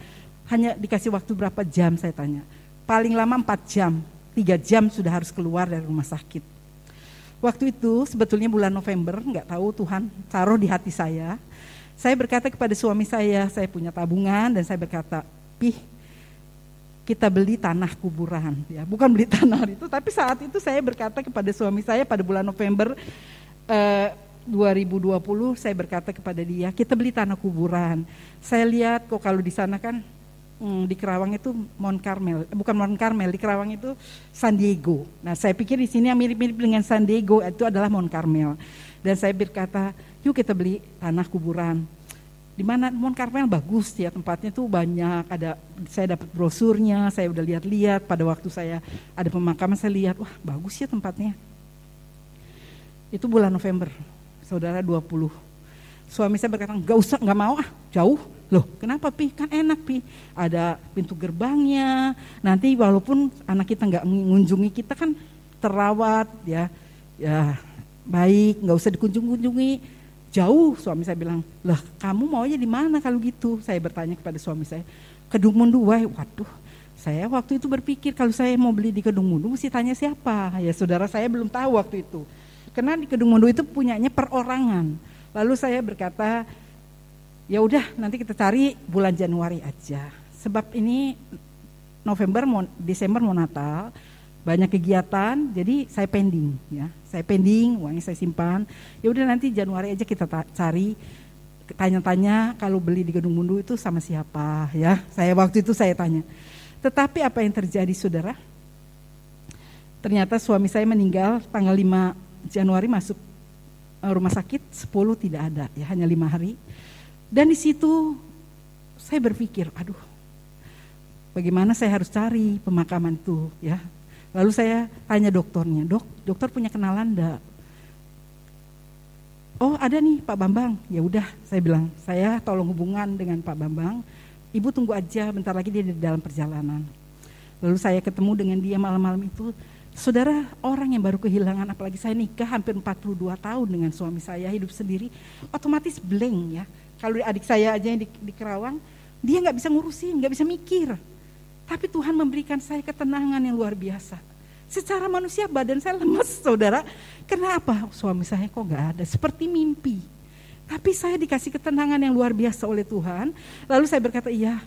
Hanya dikasih waktu berapa jam, saya tanya. Paling lama 4 jam, 3 jam sudah harus keluar dari rumah sakit. Waktu itu sebetulnya bulan November, nggak tahu Tuhan taruh di hati saya. Saya berkata kepada suami saya punya tabungan dan saya berkata, Pih, kita beli tanah kuburan, ya, bukan beli tanah itu, tapi saat itu saya berkata kepada suami saya pada bulan November 2020, saya berkata kepada dia, kita beli tanah kuburan. Saya lihat kok kalau di sana kan di Kerawang itu Mount Carmel, bukan Mount Carmel, di Kerawang itu San Diego. Nah, saya pikir di sini yang mirip-mirip dengan San Diego itu adalah Mount Carmel. Dan saya berkata, yuk kita beli tanah kuburan. Di mana Mount Carmel bagus ya, tempatnya tuh banyak, saya dapat brosurnya, saya udah lihat-lihat pada waktu saya ada pemakaman, saya lihat, wah bagus ya tempatnya. Itu bulan November, saudara, 20. Suami saya berkata, nggak usah, nggak mau, jauh. Loh, kenapa, Pi? Kan enak, Pi. Ada pintu gerbangnya. Nanti walaupun anak kita nggak mengunjungi kita kan terawat, ya baik, nggak usah dikunjungi. Jauh, suami saya bilang. Lah, kamu maunya di mana kalau gitu? Saya bertanya kepada suami saya. Kedung Munduai. Waduh, saya waktu itu berpikir kalau saya mau beli di Kedung Mundu mesti tanya siapa. Ya, saudara saya belum tahu waktu itu. Karena di Kedung Mundu itu punyanya perorangan. Lalu saya berkata, ya udah nanti kita cari bulan Januari aja. Sebab ini November, Desember mau Natal, banyak kegiatan, jadi saya pending, ya. Saya pending, uangnya saya simpan. Ya udah nanti Januari aja kita cari, tanya-tanya kalau beli di Kedung Mundu itu sama siapa, ya. Saya waktu itu saya tanya. Tetapi apa yang terjadi, saudara? Ternyata suami saya meninggal tanggal 5 Januari masuk rumah sakit, 10 tidak ada, ya, hanya 5 hari. Dan di situ saya berpikir, aduh, bagaimana saya harus cari pemakaman itu, ya. Lalu saya tanya dokternya, dokter punya kenalan enggak? Oh ada nih Pak Bambang. Ya udah, saya bilang, saya tolong hubungan dengan Pak Bambang. Ibu tunggu aja, bentar lagi dia di dalam perjalanan. Lalu saya ketemu dengan dia malam-malam itu. Saudara, orang yang baru kehilangan, apalagi saya nikah hampir 42 tahun dengan suami saya, hidup sendiri, otomatis blank, ya. Kalau adik saya aja yang di Kerawang, dia nggak bisa ngurusin, nggak bisa mikir. Tapi Tuhan memberikan saya ketenangan yang luar biasa. Secara manusia badan saya lemes, saudara. Kenapa? Suami saya kok nggak ada, seperti mimpi. Tapi saya dikasih ketenangan yang luar biasa oleh Tuhan. Lalu saya berkata, iya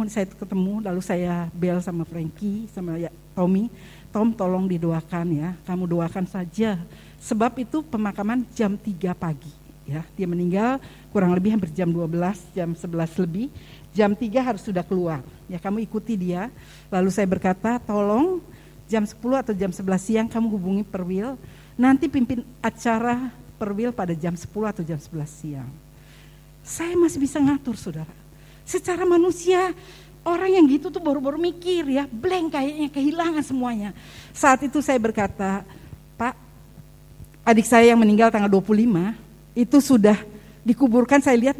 saya ketemu. Lalu saya bel sama Frankie, sama Tommy. Tom tolong didoakan ya, kamu doakan saja. Sebab itu pemakaman jam 3 pagi. Ya, dia meninggal kurang lebih hampir jam 12, jam 11 lebih. Jam 3 harus sudah keluar. Ya, kamu ikuti dia. Lalu saya berkata, tolong jam 10 atau jam 11 siang kamu hubungi Perwil. Nanti pimpin acara Perwil pada jam 10 atau jam 11 siang. Saya masih bisa ngatur, saudara. Secara manusia, orang yang gitu tuh baru-baru mikir ya, blank kayaknya, kehilangan semuanya. Saat itu saya berkata, Pak, adik saya yang meninggal tanggal 25, itu sudah dikuburkan, saya lihat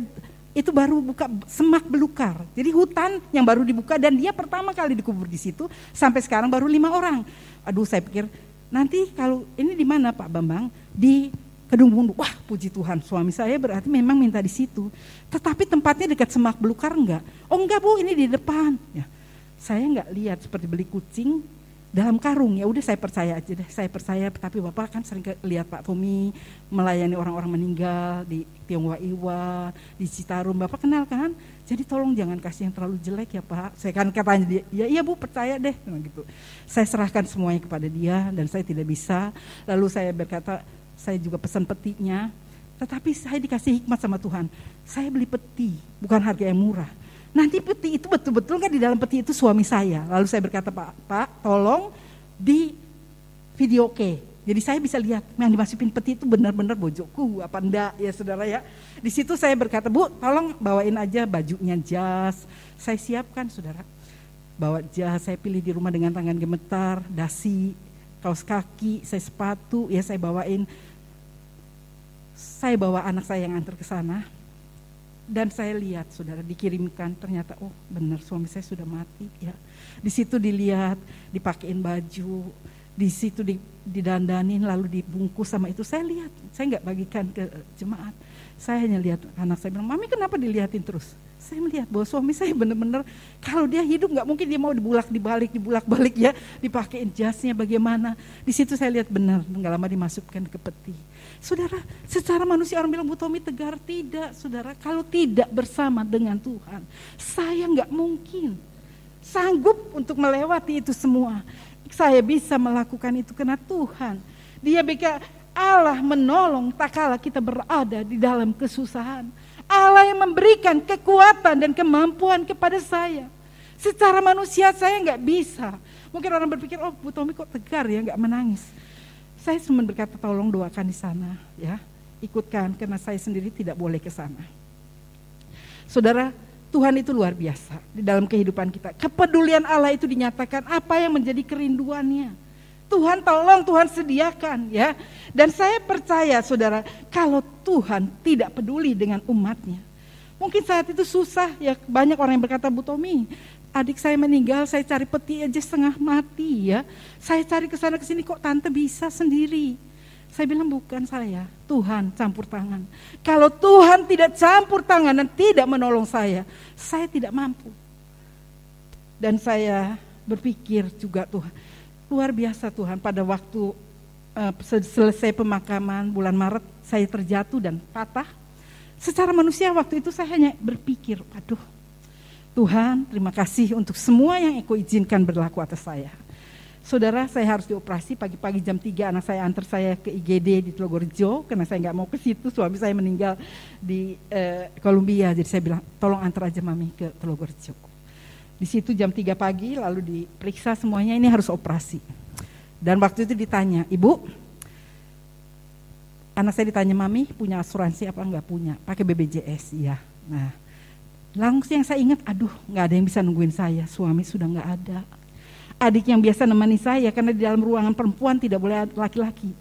itu baru buka semak belukar. Jadi hutan yang baru dibuka dan dia pertama kali dikubur di situ, sampai sekarang baru 5 orang. Aduh, saya pikir nanti kalau ini di mana Pak Bambang? Di Kedung Mundu. Wah, puji Tuhan, suami saya berarti memang minta di situ. Tetapi tempatnya dekat semak belukar enggak? Oh enggak Bu, ini di depan. Ya, saya enggak lihat seperti beli kucing. dalam karung. Ya udah saya percaya aja deh, saya percaya. Tapi Bapak kan sering lihat Pak Tommy melayani orang-orang meninggal di Tionghoa Iwa, di Citarum, Bapak kenal kan? Jadi tolong jangan kasih yang terlalu jelek ya Pak. Saya kan katanya dia, ya iya Bu percaya deh gitu. Saya serahkan semuanya kepada dia dan saya tidak bisa. Lalu saya berkata, saya juga pesan petinya. Tetapi saya dikasih hikmat sama Tuhan. Saya beli peti, bukan harga yang murah. Nanti peti itu betul-betul kan di dalam peti itu suami saya. Lalu saya berkata, Pak tolong di video oke. Jadi saya bisa lihat yang dimasukin peti itu benar-benar bojokku apa enggak ya saudara ya. Di situ saya berkata, Bu tolong bawain aja bajunya, jas. Saya siapkan saudara. Bawa jas, saya pilih di rumah dengan tangan gemetar, dasi, kaos kaki, saya sepatu, ya saya bawain. Saya bawa anak saya yang antar ke sana. Dan saya lihat saudara dikirimkan, ternyata oh benar suami saya sudah mati ya. Di situ dilihat, dipakein baju, di situ didandanin lalu dibungkus sama itu. Saya lihat, saya nggak bagikan ke jemaat. Saya hanya lihat anak saya bilang, Mami kenapa dilihatin terus? Saya melihat bahwa suami saya benar-benar kalau dia hidup nggak mungkin dia mau dibulak-balik ya, dipakein jasnya bagaimana. Di situ saya lihat benar, nggak lama dimasukkan ke peti. Saudara, secara manusia orang bilang Bu Tommy tegar, tidak saudara. Kalau tidak bersama dengan Tuhan, saya nggak mungkin sanggup untuk melewati itu semua. Saya bisa melakukan itu karena Tuhan. Dia berikan Allah menolong tak kala kita berada di dalam kesusahan. Allah yang memberikan kekuatan dan kemampuan kepada saya. Secara manusia saya nggak bisa. Mungkin orang berpikir, oh Bu Tommy kok tegar ya, nggak menangis. Saya cuma berkata tolong doakan di sana ya, ikutkan karena saya sendiri tidak boleh ke sana. Saudara, Tuhan itu luar biasa di dalam kehidupan kita. Kepedulian Allah itu dinyatakan apa yang menjadi kerinduannya. Tuhan tolong, Tuhan sediakan ya. Dan saya percaya saudara, kalau Tuhan tidak peduli dengan umatnya, mungkin saat itu susah ya, banyak orang yang berkata Bu Tommy, adik saya meninggal, saya cari peti aja setengah mati ya. Saya cari kesana kesini kok tante bisa sendiri. Saya bilang bukan saya, Tuhan campur tangan. Kalau Tuhan tidak campur tangan dan tidak menolong saya tidak mampu. Dan saya berpikir juga Tuhan, luar biasa Tuhan, pada waktu selesai pemakaman bulan Maret saya terjatuh dan patah. Secara manusia waktu itu saya hanya berpikir, aduh Tuhan, terima kasih untuk semua yang Engkau izinkan berlaku atas saya. Saudara, saya harus dioperasi pagi-pagi jam 3, anak saya antar saya ke IGD di Telogorjo, karena saya nggak mau ke situ, suami saya meninggal di Kolombia, jadi saya bilang, tolong antar aja Mami ke Telogorjo. Di situ jam 3 pagi, lalu diperiksa semuanya, ini harus operasi. Dan waktu itu ditanya, Ibu, anak saya ditanya, Mami punya asuransi apa enggak punya? Pakai BPJS, iya. Nah, langsung yang saya ingat, aduh gak ada yang bisa nungguin saya, suami sudah gak ada. Adik yang biasa nemani saya, karena di dalam ruangan perempuan tidak boleh laki-laki.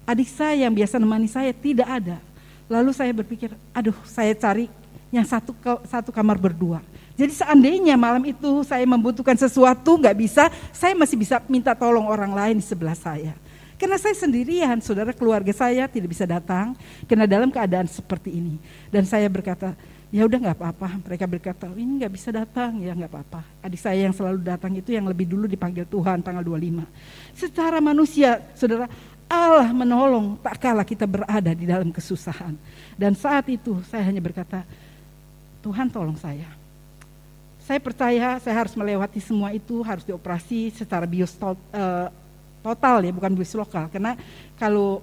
Adik saya yang biasa nemani saya tidak ada. Lalu saya berpikir, aduh saya cari yang satu kamar berdua. Jadi seandainya malam itu saya membutuhkan sesuatu gak bisa, saya masih bisa minta tolong orang lain di sebelah saya. Karena saya sendirian, saudara, keluarga saya tidak bisa datang, karena dalam keadaan seperti ini. Dan saya berkata, ya udah nggak apa-apa. Mereka berkata, ini nggak bisa datang, ya nggak apa-apa. Adik saya yang selalu datang itu yang lebih dulu dipanggil Tuhan tanggal 25. Secara manusia, saudara, Allah menolong tak kala kita berada di dalam kesusahan. Dan saat itu saya hanya berkata, Tuhan tolong saya. Saya percaya saya harus melewati semua itu, harus dioperasi secara bios total ya, bukan bios lokal. Karena kalau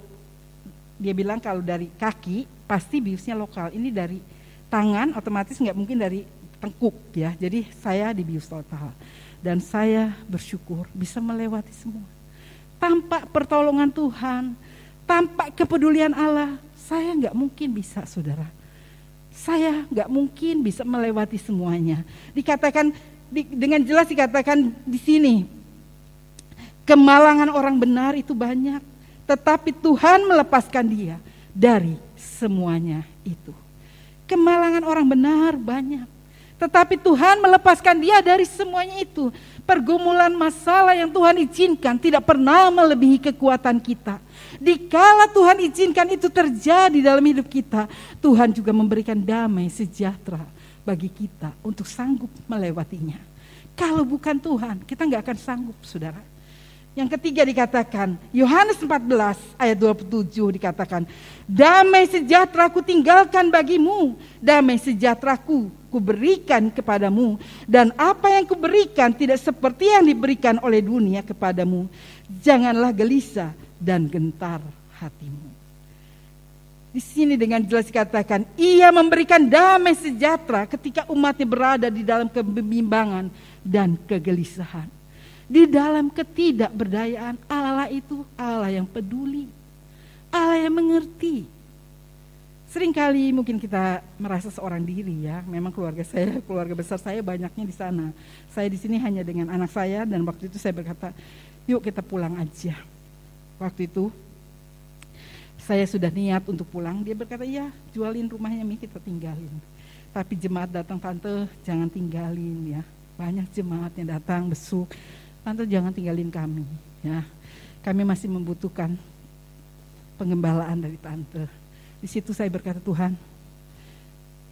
dia bilang kalau dari kaki pasti biosnya lokal, ini dari tangan otomatis nggak mungkin dari tengkuk ya. Jadi saya di bius total dan saya bersyukur bisa melewati semua. Tanpa pertolongan Tuhan, tanpa kepedulian Allah, saya nggak mungkin bisa, saudara. Saya nggak mungkin bisa melewati semuanya. Dikatakan dengan jelas dikatakan di sini, kemalangan orang benar itu banyak, tetapi Tuhan melepaskan dia dari semuanya itu. Kemalangan orang benar banyak, tetapi Tuhan melepaskan dia dari semuanya itu. Pergumulan masalah yang Tuhan izinkan tidak pernah melebihi kekuatan kita. Dikala Tuhan izinkan itu terjadi dalam hidup kita, Tuhan juga memberikan damai sejahtera bagi kita untuk sanggup melewatinya. Kalau bukan Tuhan, kita nggak akan sanggup, saudara. Yang ketiga dikatakan, Yohanes 14 ayat 27 dikatakan, damai sejahtera ku tinggalkan bagimu, damai sejahtera ku berikan kepadamu, dan apa yang kuberikan tidak seperti yang diberikan oleh dunia kepadamu. Janganlah gelisah dan gentar hatimu. Di sini dengan jelas dikatakan, ia memberikan damai sejahtera ketika umatnya berada di dalam kebimbangan dan kegelisahan. Di dalam ketidakberdayaan, Allah itu Allah yang peduli, Allah yang mengerti. Seringkali mungkin kita merasa seorang diri ya. Memang keluarga besar saya banyaknya di sana. Saya di sini hanya dengan anak saya, dan waktu itu saya berkata, yuk kita pulang aja. Waktu itu saya sudah niat untuk pulang. Dia berkata, ya jualin rumahnya Mi, kita tinggalin. Tapi jemaat datang, tante jangan tinggalin ya. Banyak jemaat yang datang besuk. Tante jangan tinggalin kami ya. Kami masih membutuhkan pengembalaan dari tante. Di situ saya berkata, Tuhan,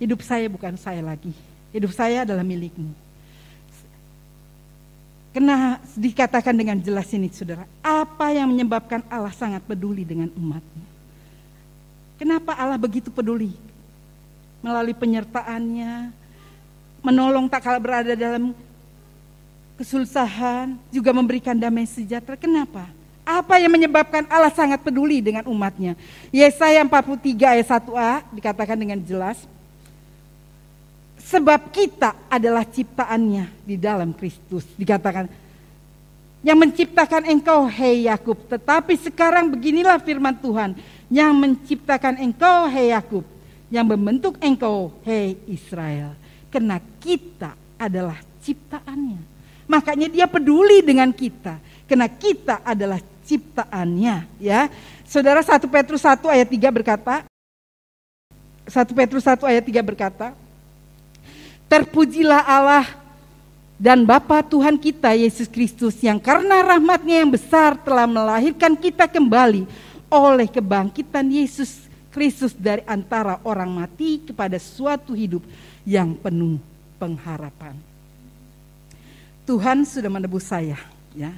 hidup saya bukan saya lagi. Hidup saya adalah milik-Mu. Karena dikatakan dengan jelas ini saudara, apa yang menyebabkan Allah sangat peduli dengan umat-Nya? Kenapa Allah begitu peduli? Melalui penyertaannya, menolong tak kala berada dalam kesusahan, juga memberikan damai sejahtera. Kenapa? Apa yang menyebabkan Allah sangat peduli dengan umatnya? Yesaya 43 ayat 1a dikatakan dengan jelas, sebab kita adalah ciptaannya di dalam Kristus. Dikatakan, yang menciptakan engkau, hei Yakub. Tetapi sekarang beginilah firman Tuhan, yang menciptakan engkau, hei Yakub, yang membentuk engkau, hei Israel. Karena kita adalah ciptaannya. Makanya dia peduli dengan kita, karena kita adalah ciptaannya ya. Saudara, 1 Petrus 1 ayat 3 berkata, 1 Petrus 1 ayat 3 berkata, terpujilah Allah dan Bapa Tuhan kita Yesus Kristus, yang karena rahmat-Nya yang besar telah melahirkan kita kembali oleh kebangkitan Yesus Kristus dari antara orang mati kepada suatu hidup yang penuh pengharapan. Tuhan sudah menebus saya ya.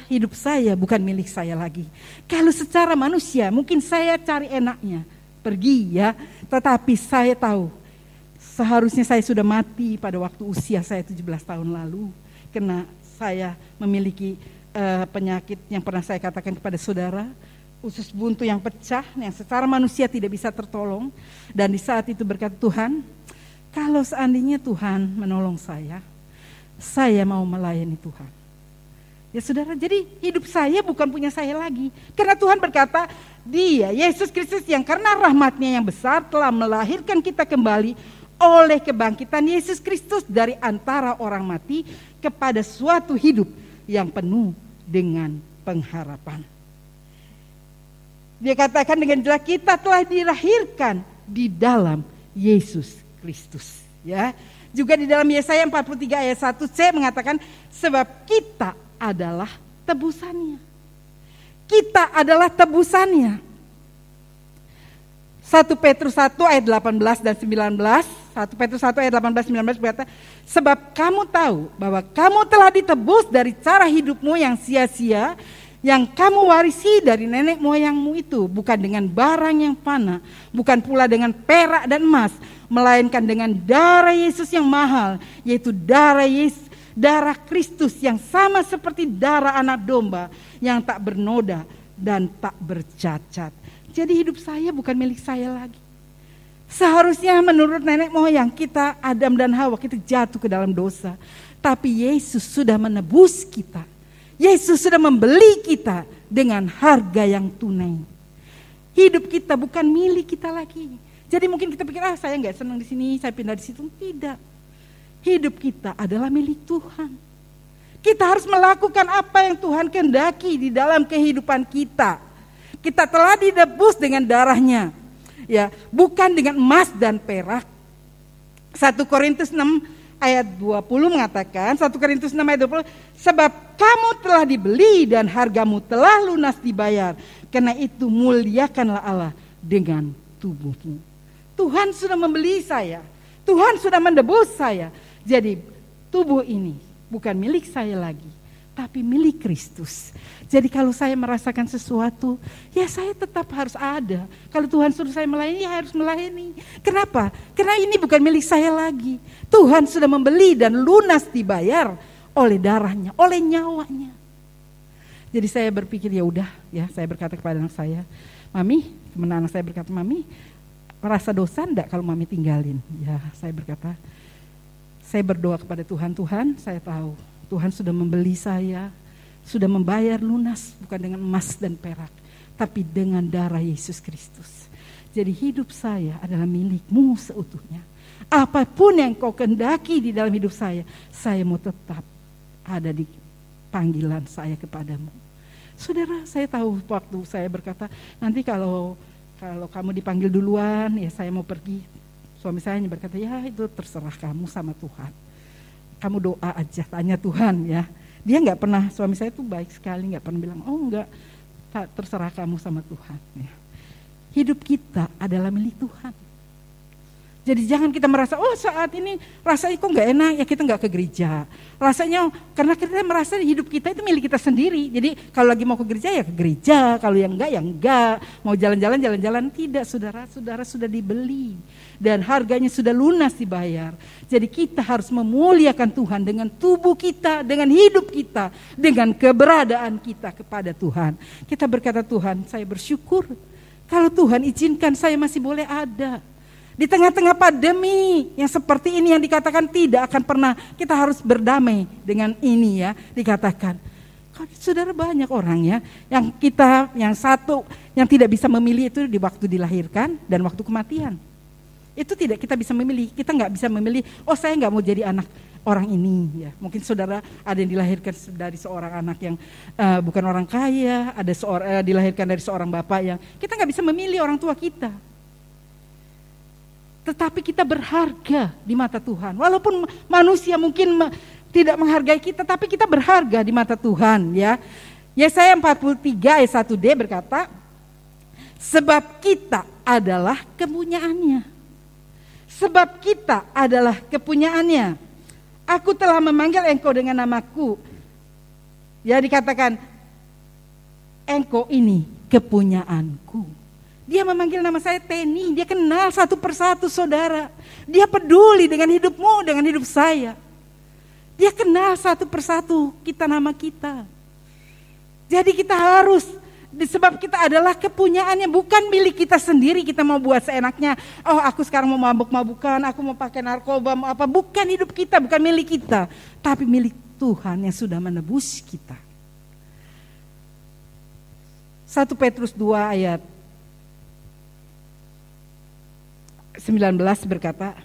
Hidup saya bukan milik saya lagi. Kalau secara manusia mungkin saya cari enaknya, pergi ya. Tetapi saya tahu seharusnya saya sudah mati pada waktu usia saya 17 tahun lalu. Karena saya memiliki penyakit yang pernah saya katakan kepada saudara, usus buntu yang pecah, yang secara manusia tidak bisa tertolong. Dan di saat itu berkata, Tuhan, kalau seandainya Tuhan menolong saya mau melayani Tuhan. Ya saudara, jadi hidup saya bukan punya saya lagi. Karena Tuhan berkata, Dia, Yesus Kristus, yang karena rahmat-Nya yang besar telah melahirkan kita kembali oleh kebangkitan Yesus Kristus dari antara orang mati kepada suatu hidup yang penuh dengan pengharapan. Dia katakan dengan jelas, kita telah dilahirkan di dalam Yesus Kristus. Ya. Juga di dalam Yesaya 43 ayat 1c mengatakan, sebab kita adalah tebusannya. Kita adalah tebusannya. 1 Petrus 1 ayat 18 dan 19, 1 Petrus 1 ayat 18-19 berkata, sebab kamu tahu bahwa kamu telah ditebus dari cara hidupmu yang sia-sia, yang kamu warisi dari nenek moyangmu itu, bukan dengan barang yang fana, bukan pula dengan perak dan emas, melainkan dengan darah Yesus yang mahal, yaitu darah Kristus yang sama seperti darah anak domba yang tak bernoda dan tak bercacat. Jadi hidup saya bukan milik saya lagi. Seharusnya menurut nenek moyang kita, Adam dan Hawa, kita jatuh ke dalam dosa. Tapi Yesus sudah menebus kita. Yesus sudah membeli kita dengan harga yang tunai. Hidup kita bukan milik kita lagi. Jadi mungkin kita pikir, saya nggak senang di sini, saya pindah di situ. Tidak. Hidup kita adalah milik Tuhan. Kita harus melakukan apa yang Tuhan kehendaki di dalam kehidupan kita. Kita telah ditebus dengan darahnya, ya, bukan dengan emas dan perak. 1 Korintus 6 ayat 20 mengatakan, 1 Korintus 6 ayat 20, sebab kamu telah dibeli dan hargamu telah lunas dibayar. Karena itu muliakanlah Allah dengan tubuhmu. Tuhan sudah membeli saya. Tuhan sudah menebus saya. Jadi tubuh ini bukan milik saya lagi. tapi milik Kristus. Jadi kalau saya merasakan sesuatu, ya saya tetap harus ada. Kalau Tuhan suruh saya melayani, ya harus melayani. Kenapa? Karena ini bukan milik saya lagi. Tuhan sudah membeli dan lunas dibayar oleh darahnya, oleh nyawanya. Jadi saya berpikir ya udah, ya saya berkata kepada anak saya, Mami, teman anak saya berkata, Mami, merasa dosa enggak kalau Mami tinggalin? Ya saya berkata, saya berdoa kepada Tuhan, Tuhan saya tahu Tuhan sudah membeli saya, sudah membayar lunas, bukan dengan emas dan perak, tapi dengan darah Yesus Kristus. Jadi hidup saya adalah milik-Mu seutuhnya. Apapun yang Kau kehendaki di dalam hidup saya mau tetap ada di panggilan saya kepadamu. Saudara, saya tahu waktu saya berkata, nanti kalau kamu dipanggil duluan, ya saya mau pergi. Suami saya hanya berkata, ya itu terserah kamu sama Tuhan. Kamu doa aja, tanya Tuhan ya. Dia nggak pernah, suami saya tuh baik sekali, nggak pernah bilang, oh enggak, terserah kamu sama Tuhan. Ya. Hidup kita adalah milik Tuhan. Jadi jangan kita merasa, oh saat ini rasanya kok nggak enak, ya kita nggak ke gereja. Rasanya, karena kita merasa hidup kita itu milik kita sendiri. Jadi kalau lagi mau ke gereja ya ke gereja, kalau yang enggak ya enggak. Mau jalan-jalan, tidak, saudara sudah dibeli. Dan harganya sudah lunas dibayar. Jadi kita harus memuliakan Tuhan dengan tubuh kita, dengan hidup kita, dengan keberadaan kita kepada Tuhan. Kita berkata, Tuhan saya bersyukur kalau Tuhan izinkan saya masih boleh ada. Di tengah-tengah pandemi yang seperti ini yang dikatakan tidak akan pernah, kita harus berdamai dengan ini ya, dikatakan. Saudara, banyak orang ya, yang satu yang tidak bisa memilih itu di waktu dilahirkan dan waktu kematian. Itu tidak kita bisa memilih, kita nggak bisa memilih, oh saya nggak mau jadi anak orang ini. Ya. Mungkin saudara ada yang dilahirkan dari seorang anak yang bukan orang kaya, ada dilahirkan dari seorang bapak yang kita nggak bisa memilih orang tua kita. Tetapi kita berharga di mata Tuhan. Walaupun manusia mungkin tidak menghargai kita, tapi kita berharga di mata Tuhan. Ya, Yesaya 43 ayat 1D berkata, sebab kita adalah kepunyaannya. Sebab kita adalah kepunyaannya. Aku telah memanggil engkau dengan namaku. Ya, dikatakan, engkau ini kepunyaanku. Dia memanggil nama saya Teni, dia kenal satu persatu saudara. Dia peduli dengan hidupmu, dengan hidup saya. Dia kenal satu persatu kita, nama kita. Jadi kita harus, sebab kita adalah kepunyaannya, bukan milik kita sendiri. Kita mau buat seenaknya, oh aku sekarang mau mabuk-mabukan, aku mau pakai narkoba, mau apa. Bukan hidup kita, bukan milik kita. Tapi milik Tuhan yang sudah menebus kita. 1 Petrus 2 ayat 19 berkata,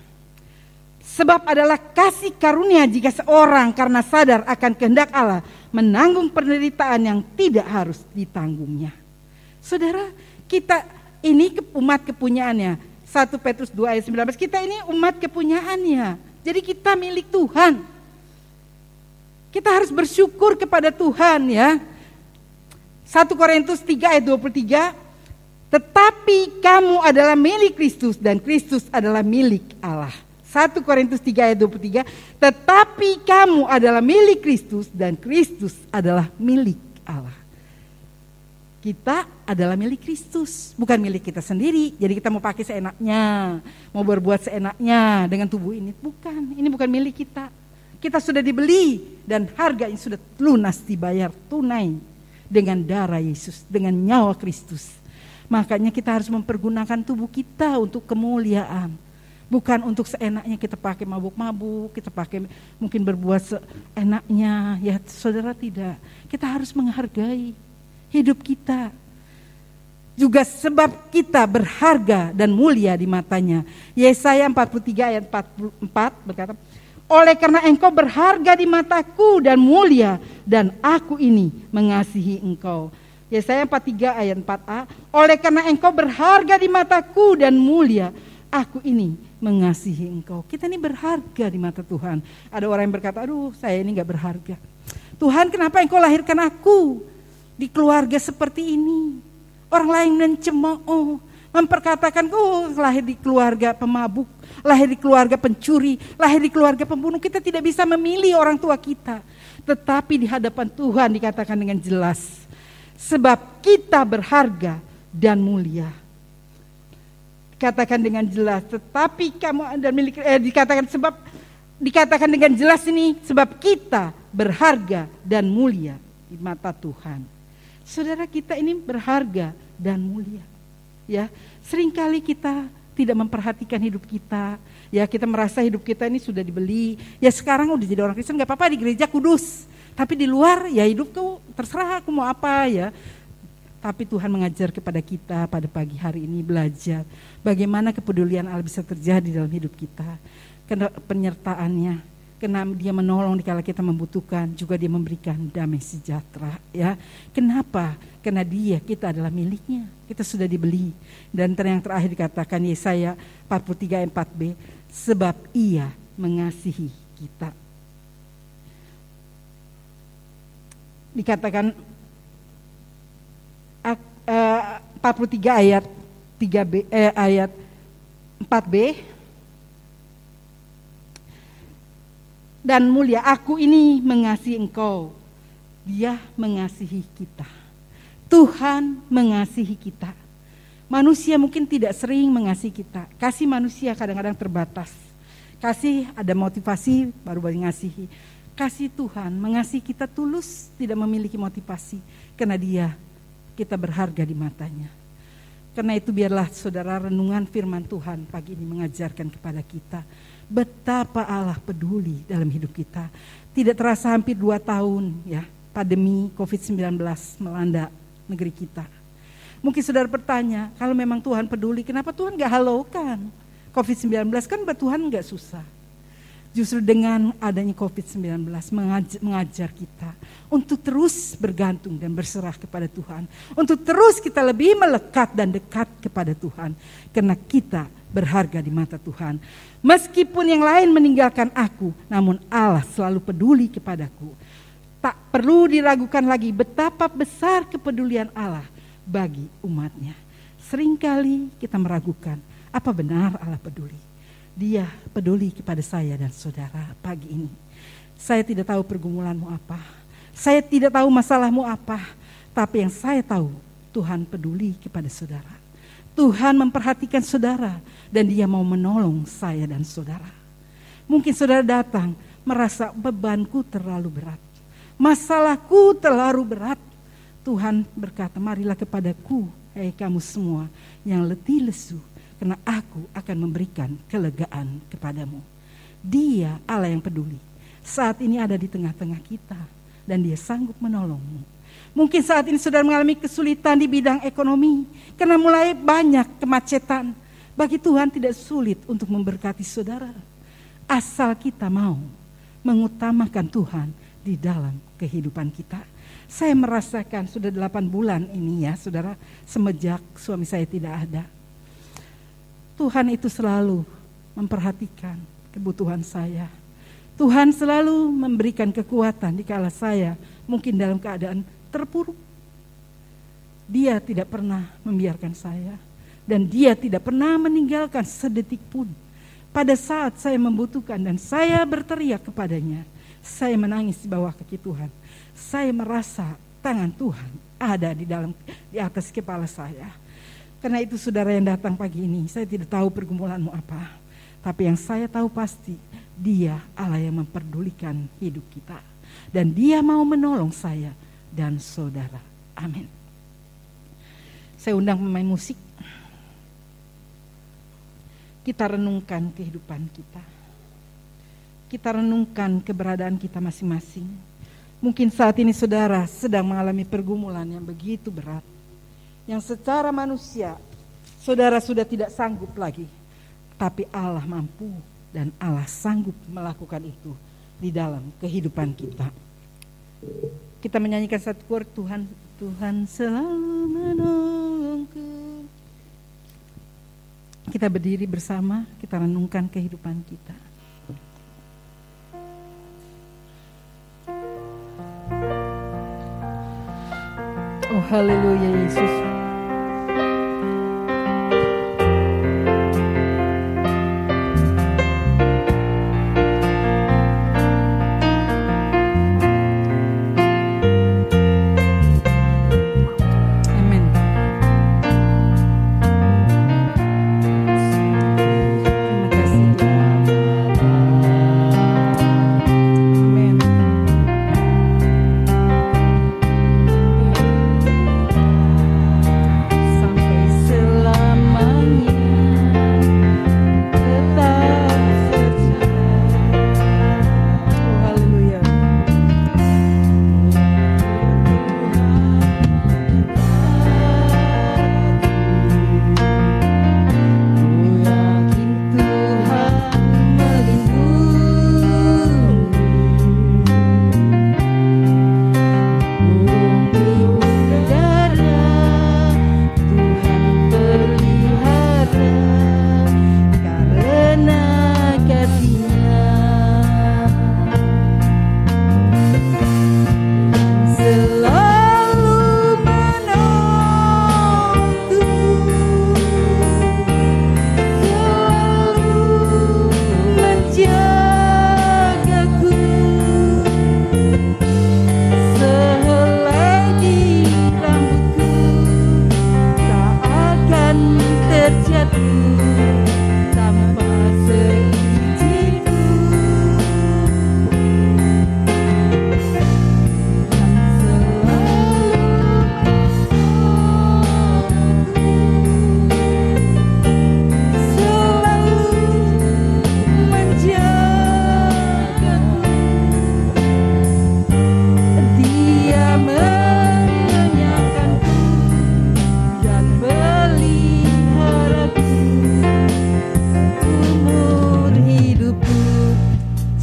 sebab adalah kasih karunia jika seorang karena sadar akan kehendak Allah menanggung penderitaan yang tidak harus ditanggungnya. Saudara, kita ini umat kepunyaannya. 1 Petrus 2 ayat 19, kita ini umat kepunyaannya. Jadi kita milik Tuhan. Kita harus bersyukur kepada Tuhan ya. 1 Korintus 3 ayat 23, tetapi kamu adalah milik Kristus dan Kristus adalah milik Allah. 1 Korintus 3 ayat 23, tetapi kamu adalah milik Kristus dan Kristus adalah milik Allah. Kita adalah milik Kristus, bukan milik kita sendiri. Jadi kita mau pakai seenaknya, mau berbuat seenaknya dengan tubuh ini. Bukan, ini bukan milik kita. Kita sudah dibeli dan harganya sudah lunas dibayar tunai dengan darah Yesus, dengan nyawa Kristus. Makanya kita harus mempergunakan tubuh kita untuk kemuliaan. Bukan untuk seenaknya kita pakai mabuk-mabuk, kita pakai mungkin berbuat seenaknya. Ya saudara, tidak. Kita harus menghargai hidup kita. Juga sebab kita berharga dan mulia di matanya. Yesaya 43 ayat 44 berkata, oleh karena engkau berharga di mataku dan mulia, dan aku ini mengasihi engkau. Yesaya 43 ayat 4a, oleh karena engkau berharga di mataku dan mulia, aku ini mengasihi engkau. Kita ini berharga di mata Tuhan. Ada orang yang berkata, aduh saya ini gak berharga. Tuhan, kenapa engkau lahirkan aku di keluarga seperti ini? Orang lain mencemooh, Memperkatakan, lahir di keluarga pemabuk, lahir di keluarga pencuri, lahir di keluarga pembunuh. Kita tidak bisa memilih orang tua kita. Tetapi di hadapan Tuhan dikatakan dengan jelas, sebab kita berharga dan mulia. Dikatakan dengan jelas, tetapi kamu dan milik, dikatakan dengan jelas ini, sebab kita berharga dan mulia di mata Tuhan. Saudara, kita ini berharga dan mulia. Ya, seringkali kita tidak memperhatikan hidup kita. Ya, kita merasa hidup kita ini sudah dibeli. Ya, sekarang udah jadi orang Kristen, nggak apa-apa di gereja kudus. Tapi di luar, ya hidupku terserah aku mau apa ya. Tapi Tuhan mengajar kepada kita pada pagi hari ini belajar bagaimana kepedulian Allah bisa terjadi dalam hidup kita. Karena penyertaannya, karena dia menolong dikala kita membutuhkan, juga dia memberikan damai sejahtera. Ya, kenapa? Karena kita adalah miliknya, kita sudah dibeli. Dan yang terakhir dikatakan Yesaya 43 ayat 4b, sebab Ia mengasihi kita. Dikatakan 43 ayat 3b ayat 4b, dan mulia, aku ini mengasihi engkau. Dia mengasihi kita. Tuhan mengasihi kita. Manusia mungkin tidak sering mengasihi kita. Kasih manusia kadang-kadang terbatas. Kasih ada motivasi baru mengasihi. Kasih Tuhan mengasihi kita tulus, tidak memiliki motivasi. Karena kita berharga di matanya. Karena itu biarlah saudara renungan firman Tuhan pagi ini mengajarkan kepada kita betapa Allah peduli dalam hidup kita. Tidak terasa hampir 2 tahun ya, pandemi COVID-19 melanda negeri kita. Mungkin saudara bertanya, kalau memang Tuhan peduli, kenapa Tuhan gak halaukan COVID-19? Kan buat Tuhan gak susah. Justru dengan adanya COVID-19 mengajar kita untuk terus bergantung dan berserah kepada Tuhan. Untuk terus kita lebih melekat dan dekat kepada Tuhan. Karena kita berharga di mata Tuhan. Meskipun yang lain meninggalkan aku, namun Allah selalu peduli kepadaku. Tak perlu diragukan lagi betapa besar kepedulian Allah bagi umatnya. Seringkali kita meragukan, apa benar Allah peduli? Dia peduli kepada saya dan saudara pagi ini. Saya tidak tahu pergumulanmu apa. Saya tidak tahu masalahmu apa. Tapi yang saya tahu, Tuhan peduli kepada saudara. Tuhan memperhatikan saudara dan Dia mau menolong saya dan saudara. Mungkin saudara datang merasa bebanku terlalu berat. Masalahku terlalu berat. Tuhan berkata, marilah kepadaku, hai kamu semua yang letih lesu, karena aku akan memberikan kelegaan kepadamu. Dia Allah yang peduli. Saat ini ada di tengah-tengah kita dan Dia sanggup menolongmu. Mungkin saat ini saudara mengalami kesulitan di bidang ekonomi karena mulai banyak kemacetan. Bagi Tuhan tidak sulit untuk memberkati saudara. Asal kita mau mengutamakan Tuhan di dalam kehidupan kita. Saya merasakan sudah 8 bulan ini ya saudara, semenjak suami saya tidak ada. Tuhan itu selalu memperhatikan kebutuhan saya. Tuhan selalu memberikan kekuatan dikala saya mungkin dalam keadaan terpuruk. Dia tidak pernah membiarkan saya. Dan Dia tidak pernah meninggalkan sedetik pun. Pada saat saya membutuhkan dan saya berteriak kepadanya, saya menangis di bawah kaki Tuhan. Saya merasa tangan Tuhan ada di atas kepala saya. Karena itu saudara yang datang pagi ini, saya tidak tahu pergumulanmu apa. Tapi yang saya tahu pasti, Dia Allah yang memperdulikan hidup kita. Dan Dia mau menolong saya dan saudara. Amin. Saya undang pemain musik. Kita renungkan kehidupan kita. Kita renungkan keberadaan kita masing-masing. Mungkin saat ini saudara sedang mengalami pergumulan yang begitu berat. Yang secara manusia saudara sudah tidak sanggup lagi. Tapi Allah mampu dan Allah sanggup melakukan itu di dalam kehidupan kita. Kita menyanyikan satu chord, Tuhan selalu menolongku. Kita berdiri bersama, kita renungkan kehidupan kita. Oh haleluya Yesus.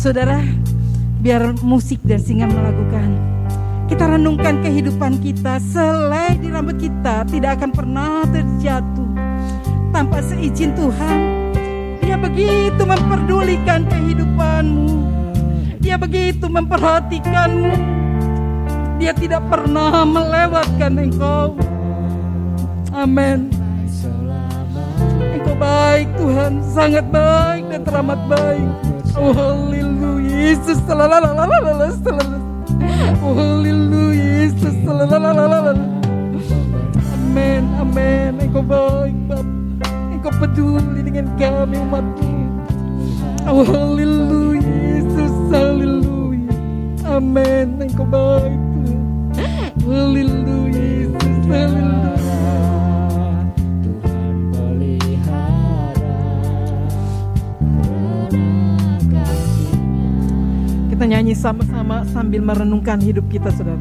Saudara, biar musik dan singa melakukan, kita renungkan kehidupan kita. Selai di rambut kita tidak akan pernah terjatuh tanpa seizin Tuhan. Dia begitu memperdulikan kehidupanmu, Dia begitu memperhatikanmu. Dia tidak pernah melewatkan engkau. Amin. Engkau baik Tuhan, sangat baik dan teramat baik. Oh haleluya Yesus, oh haleluya Yesus, amin, amin. Engkau baik Bapa, Engkau peduli dengan kami umat-Mu. Oh haleluya Yesus, haleluya, amin. Engkau baik Tuhan, haleluya Yesus, haleluya. Kita nyanyi sama-sama sambil merenungkan hidup kita, saudara.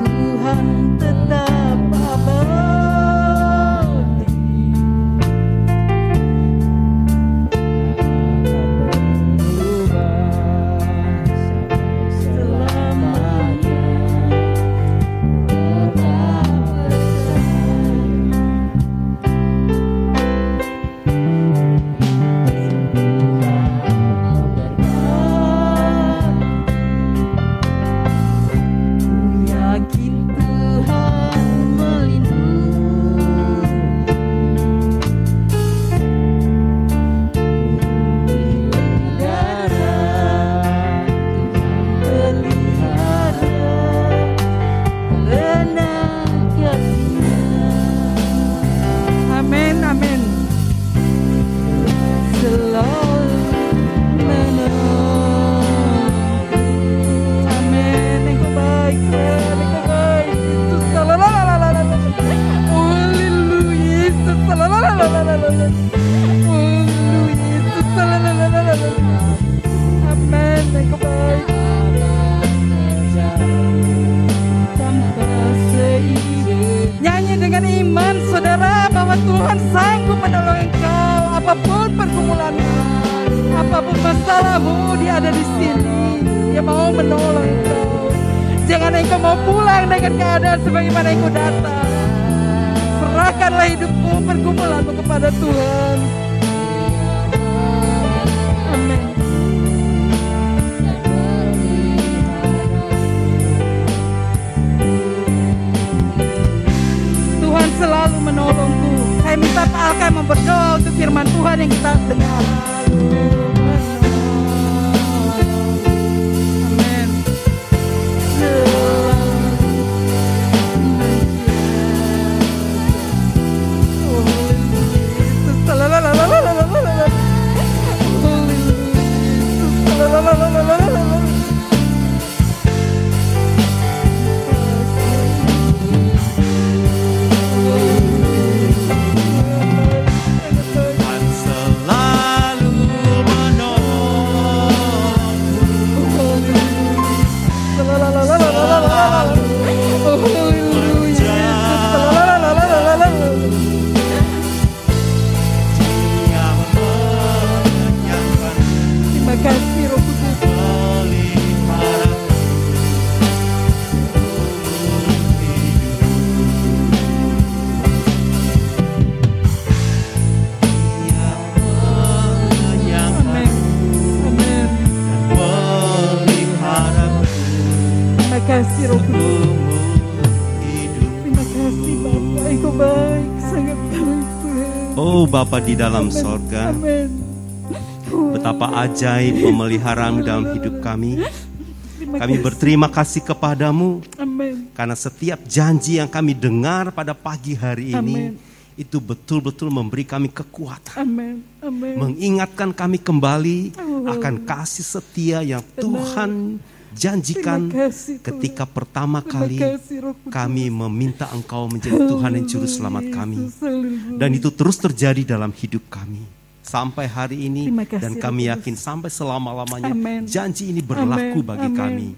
Tuhan tetap abadi, selamanya. Nyanyi dengan iman, saudara, bahwa Tuhan sanggup menolong engkau. Apapun pergumulanmu, apapun masalahmu, Dia ada di sini. Dia mau menolong engkau. Jangan engkau mau pulang dengan keadaan sebagaimana engkau datang. Serahkanlah hidupmu, pergumulanmu kepada Tuhan. Amin. Tuhan selalu menolongku. Saya minta Pak Alkai berdoa untuk firman Tuhan yang kita dengar. Amin. Oh Bapa di dalam sorga, betapa ajaib pemeliharaan dalam hidup kami. Kami berterima kasih kepadamu Amin. karena setiap janji yang kami dengar pada pagi hari ini Amin. itu betul-betul memberi kami kekuatan. Amin. Amin. Mengingatkan kami kembali akan kasih setia yang Tuhan janjikan Terima kasih, Tuhan. ketika pertama Terima kali kasih, Roh Kudus. kami meminta Engkau menjadi Tuhan dan Juru Selamat kami. Yesus, haleluya. Dan itu terus terjadi dalam hidup kami sampai hari ini, Terima kasih, dan kami Roh yakin Kudus. sampai selama-lamanya Amin. janji ini berlaku Amin. bagi Amin. kami.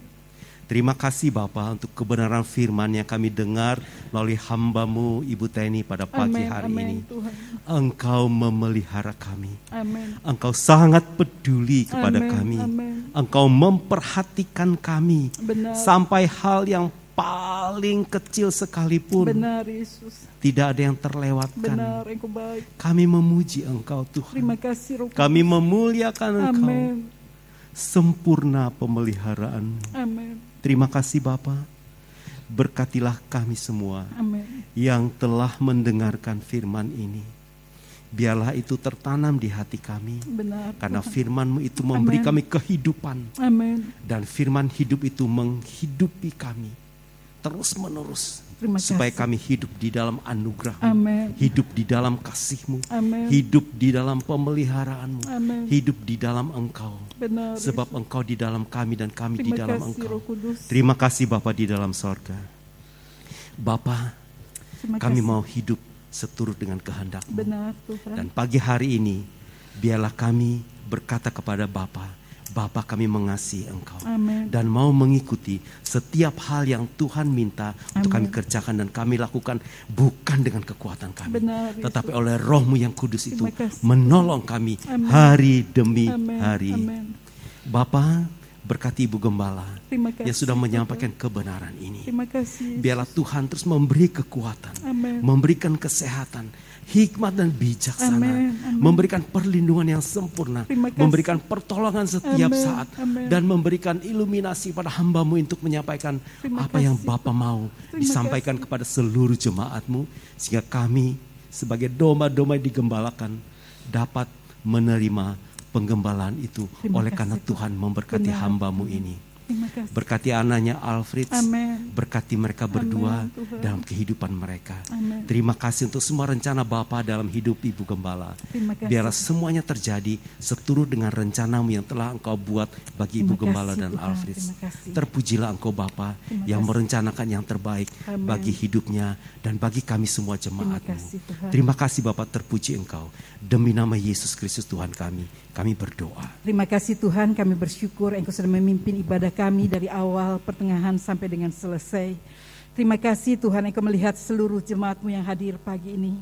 Terima kasih Bapa untuk kebenaran firman yang kami dengar melalui hamba-Mu Ibu Teni pada pagi Amin. hari Amin, ini. Tuhan. Engkau memelihara kami. Amin. Engkau sangat peduli kepada Amin. kami. Amin. Engkau memperhatikan kami Benar. sampai hal yang paling kecil sekalipun Benar, Yesus. tidak ada yang terlewatkan. Benar, Engkau baik. Kami memuji Engkau Tuhan. Terima kasih, Roh Kudus. Kami memuliakan Engkau. Amin. Sempurna pemeliharaan-Mu. Amin. Terima kasih Bapa. Berkatilah kami semua Amin. yang telah mendengarkan firman ini. Biarlah itu tertanam di hati kami. Benar. Karena Tuhan. firman-Mu itu memberi Amin. kami kehidupan. Amin. Dan firman hidup itu menghidupi kami terus menerus. Terima Supaya kasih. kami hidup di dalam anugerah-Mu. Amin. Hidup di dalam kasih-Mu. Amin. Hidup di dalam pemeliharaan-Mu. Amin. Hidup di dalam Engkau. Benar. Sebab Engkau di dalam kami dan kami di Terima dalam kasih, Engkau. Roh Kudus. Terima kasih Bapa di dalam sorga. Bapa, Terima kami kasih. mau hidup seturut dengan kehendak-Mu. Benar, Tuhan. Dan pagi hari ini, biarlah kami berkata kepada Bapa, Bapa kami mengasihi Engkau. Amin. Dan mau mengikuti setiap hal yang Tuhan minta untuk kami Amin. kerjakan dan kami lakukan bukan dengan kekuatan kami. Benar, Yesus. Tetapi oleh Roh-Mu yang kudus itu Terima kasih, menolong kami Amin. hari demi Amin. hari. Amin. Bapa, berkati Ibu Gembala Terima kasih, yang sudah Tuhan. menyampaikan kebenaran ini. Terima kasih. Biarlah Tuhan terus memberi kekuatan, Amin. memberikan kesehatan, hikmat dan bijaksana, Amin. Amin. memberikan perlindungan yang sempurna, Terima kasih. memberikan pertolongan setiap Amin. saat, Amin. dan memberikan iluminasi pada hamba-Mu untuk menyampaikan Terima apa yang kasih. Bapa mau Terima disampaikan kasih. kepada seluruh jemaat-Mu, sehingga kami sebagai domba-domba yang digembalakan dapat menerima penggembalaan itu Terima oleh kasih, karena Tuhan memberkati Benar. hamba-Mu ini. Terima kasih. Berkati anaknya Alfred, Amin. berkati mereka berdua Amin, Tuhan. dalam kehidupan mereka. Amin. Terima kasih untuk semua rencana Bapa dalam hidup Ibu Gembala. Terima kasih. Biarlah semuanya terjadi seturut dengan rencana-Mu yang telah Engkau buat bagi Ibu Terima Gembala kasih, dan Tuhan. Alfred. Terima kasih. Terpujilah Engkau Bapa Terima yang kasih. merencanakan yang terbaik Amin. bagi hidupnya dan bagi kami semua jemaat-Mu. kasih, Tuhan. Terima kasih Bapa, terpuji Engkau. Demi nama Yesus Kristus Tuhan kami berdoa. Terima kasih Tuhan, kami bersyukur Engkau sudah memimpin ibadah kami dari awal, pertengahan sampai dengan selesai. Terima kasih Tuhan, Engkau melihat seluruh jemaat-Mu yang hadir pagi ini.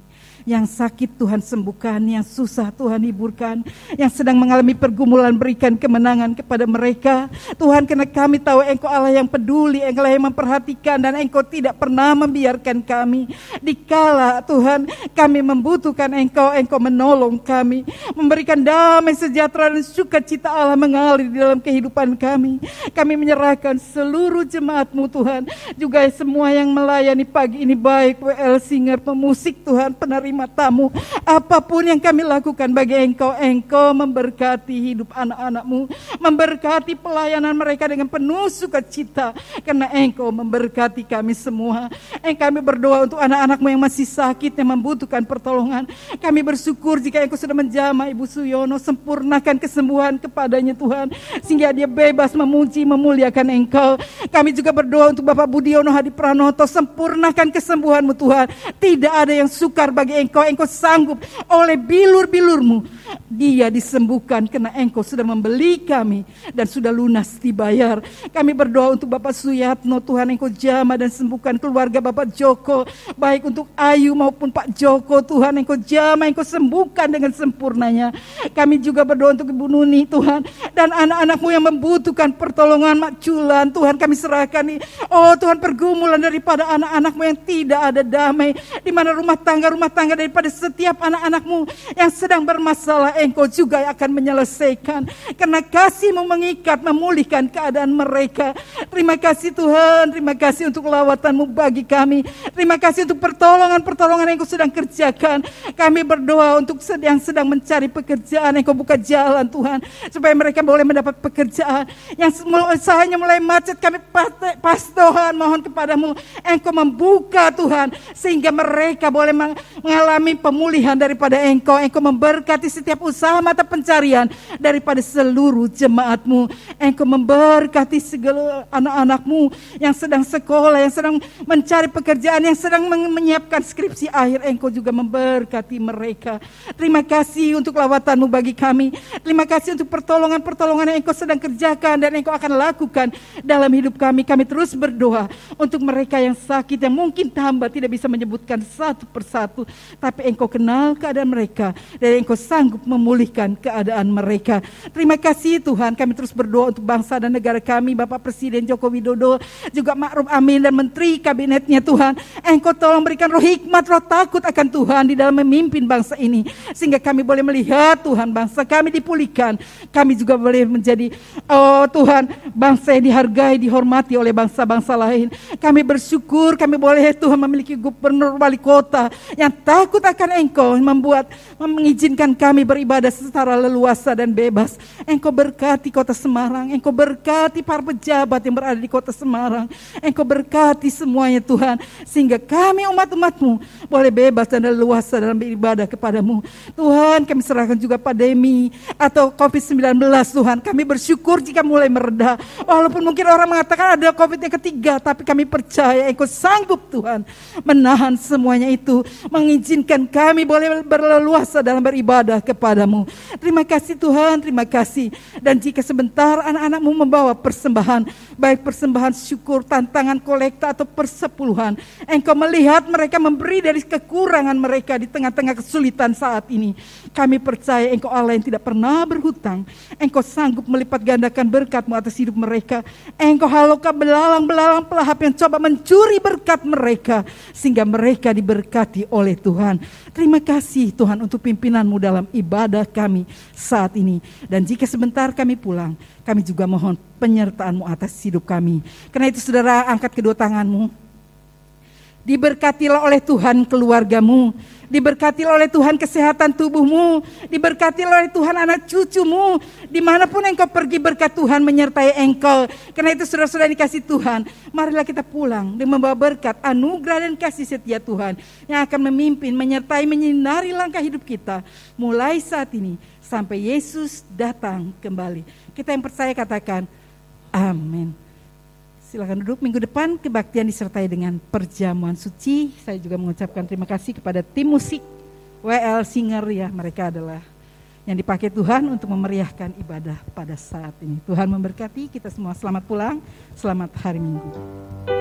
Yang sakit Tuhan sembuhkan, yang susah Tuhan hiburkan, yang sedang mengalami pergumulan berikan kemenangan kepada mereka. Tuhan, karena kami tahu Engkau Allah yang peduli, Engkau Allah yang memperhatikan, dan Engkau tidak pernah membiarkan kami. Dikala Tuhan kami membutuhkan Engkau, Engkau menolong kami, memberikan damai sejahtera dan sukacita Allah mengalir di dalam kehidupan kami. Kami menyerahkan seluruh jemaat-Mu Tuhan, juga semua yang melayani pagi ini, baik WL Singer, pemusik Tuhan, penerima tamu, apapun yang kami lakukan bagi Engkau, Engkau memberkati hidup anak-anak-Mu, memberkati pelayanan mereka dengan penuh sukacita, karena Engkau memberkati kami semua. Kami berdoa untuk anak-anak-Mu yang masih sakit, yang membutuhkan pertolongan. Kami bersyukur jika Engkau sudah menjamah Ibu Suyono, sempurnakan kesembuhan kepadanya Tuhan, sehingga dia bebas memuji, memuliakan Engkau. Kami juga berdoa untuk Bapak Budiono Hadi Pranoto, sempurnakan kesembuhan-Mu Tuhan. Tidak ada yang sukar bagi Engkau, Engkau sanggup. Oleh bilur-bilur-Mu dia disembuhkan, karena Engkau sudah membeli kami dan sudah lunas dibayar. Kami berdoa untuk Bapak Suyatno Tuhan, Engkau jamah dan sembuhkan keluarga Bapak Joko, baik untuk Ayu maupun Pak Joko Tuhan, Engkau jamah, Engkau sembuhkan dengan sempurnanya. Kami juga berdoa untuk Ibu Nuni Tuhan, dan anak-anak-Mu yang membutuhkan pertolongan, Mak Culan Tuhan, kami serahkan. Oh Tuhan, pergumulan Tuhan daripada anak-anak-Mu yang tidak ada damai. Di mana rumah tangga daripada setiap anak-anak-Mu yang sedang bermasalah, Engkau juga yang akan menyelesaikan. Karena kasih-Mu mengikat, memulihkan keadaan mereka. Terima kasih Tuhan, terima kasih untuk lawatan-Mu bagi kami. Terima kasih untuk pertolongan-pertolongan yang Engkau sedang kerjakan. Kami berdoa untuk yang sedang mencari pekerjaan, Engkau buka jalan Tuhan, supaya mereka boleh mendapat pekerjaan. Yang usahanya mulai macet, kami Tuhan mohon kepadamu, Engkau membuka Tuhan, sehingga mereka boleh mengalami pemulihan daripada Engkau. Engkau memberkati setiap usaha mata pencarian daripada seluruh jemaat-Mu. Engkau memberkati segala anak-anak-Mu yang sedang sekolah, yang sedang mencari pekerjaan, yang sedang menyiapkan skripsi akhir. Engkau juga memberkati mereka. Terima kasih untuk lawatan-Mu bagi kami. Terima kasih untuk pertolongan-pertolongan yang Engkau sedang kerjakan dan Engkau akan lakukan dalam hidup kami. Kami terus berdoa untuk mereka yang sakit, yang mungkin hamba tidak bisa menyebutkan satu persatu, tapi Engkau kenal keadaan mereka dan Engkau sanggup memulihkan keadaan mereka. Terima kasih Tuhan. Kami terus berdoa untuk bangsa dan negara kami, Bapak Presiden Joko Widodo, juga Ma'ruf Amin dan Menteri Kabinetnya Tuhan. Engkau tolong berikan roh hikmat, roh takut akan Tuhan di dalam memimpin bangsa ini, sehingga kami boleh melihat Tuhan bangsa kami dipulihkan. Kami juga boleh menjadi Tuhan bangsa yang dihargai, dihormati oleh bangsa-bangsa lain. Kami bersyukur kami boleh Tuhan memiliki gubernur wali kota yang takut akan Engkau, mengizinkan kami beribadah secara leluasa dan bebas. Engkau berkati kota Semarang, Engkau berkati para pejabat yang berada di kota Semarang, Engkau berkati semuanya Tuhan, sehingga kami umat-umat-Mu boleh bebas dan leluasa dalam beribadah kepadamu. Tuhan, kami serahkan juga pandemi atau COVID-19 Tuhan. Kami bersyukur jika mulai mereda, walaupun mungkin orang mengatakan ada COVID yang ketiga, tapi kami percaya Engkau sanggup Tuhan menahan semuanya itu, mengizinkan kami boleh berleluasa dalam beribadah kepadamu. Terima kasih Tuhan, terima kasih. Dan jika sebentar anak-anak-Mu membawa persembahan, baik persembahan syukur, tantangan kolekta atau persepuluhan, Engkau melihat mereka memberi dari kekurangan mereka di tengah-tengah kesulitan saat ini. Kami percaya Engkau Allah yang tidak pernah berhutang. Engkau sanggup melipat gandakan berkat-Mu atas hidup mereka. Engkau halaukan belalang-belalang pelahap yang coba mencuri berkat mereka, sehingga mereka diberkati oleh Tuhan. Terima kasih Tuhan untuk pimpinan-Mu dalam ibadah kami saat ini. Dan jika sebentar kami pulang, kami juga mohon penyertaan-Mu atas hidup kami. Karena itu saudara, angkat kedua tangan-Mu. Diberkatilah oleh Tuhan keluarga-Mu, diberkatilah oleh Tuhan kesehatan tubuh-Mu, diberkatilah oleh Tuhan anak cucu-Mu. Dimanapun Engkau pergi, berkat Tuhan menyertai Engkau. Karena itu saudara-saudara dikasih Tuhan, marilah kita pulang dan membawa berkat, anugerah dan kasih setia Tuhan yang akan memimpin, menyertai, menyinari langkah hidup kita mulai saat ini sampai Yesus datang kembali. Kita yang percaya katakan amin. Silakan duduk. Minggu depan kebaktian disertai dengan perjamuan suci. Saya juga mengucapkan terima kasih kepada tim musik WL Singer ya. Mereka adalah yang dipakai Tuhan untuk memeriahkan ibadah pada saat ini. Tuhan memberkati kita semua. Selamat pulang, selamat hari Minggu.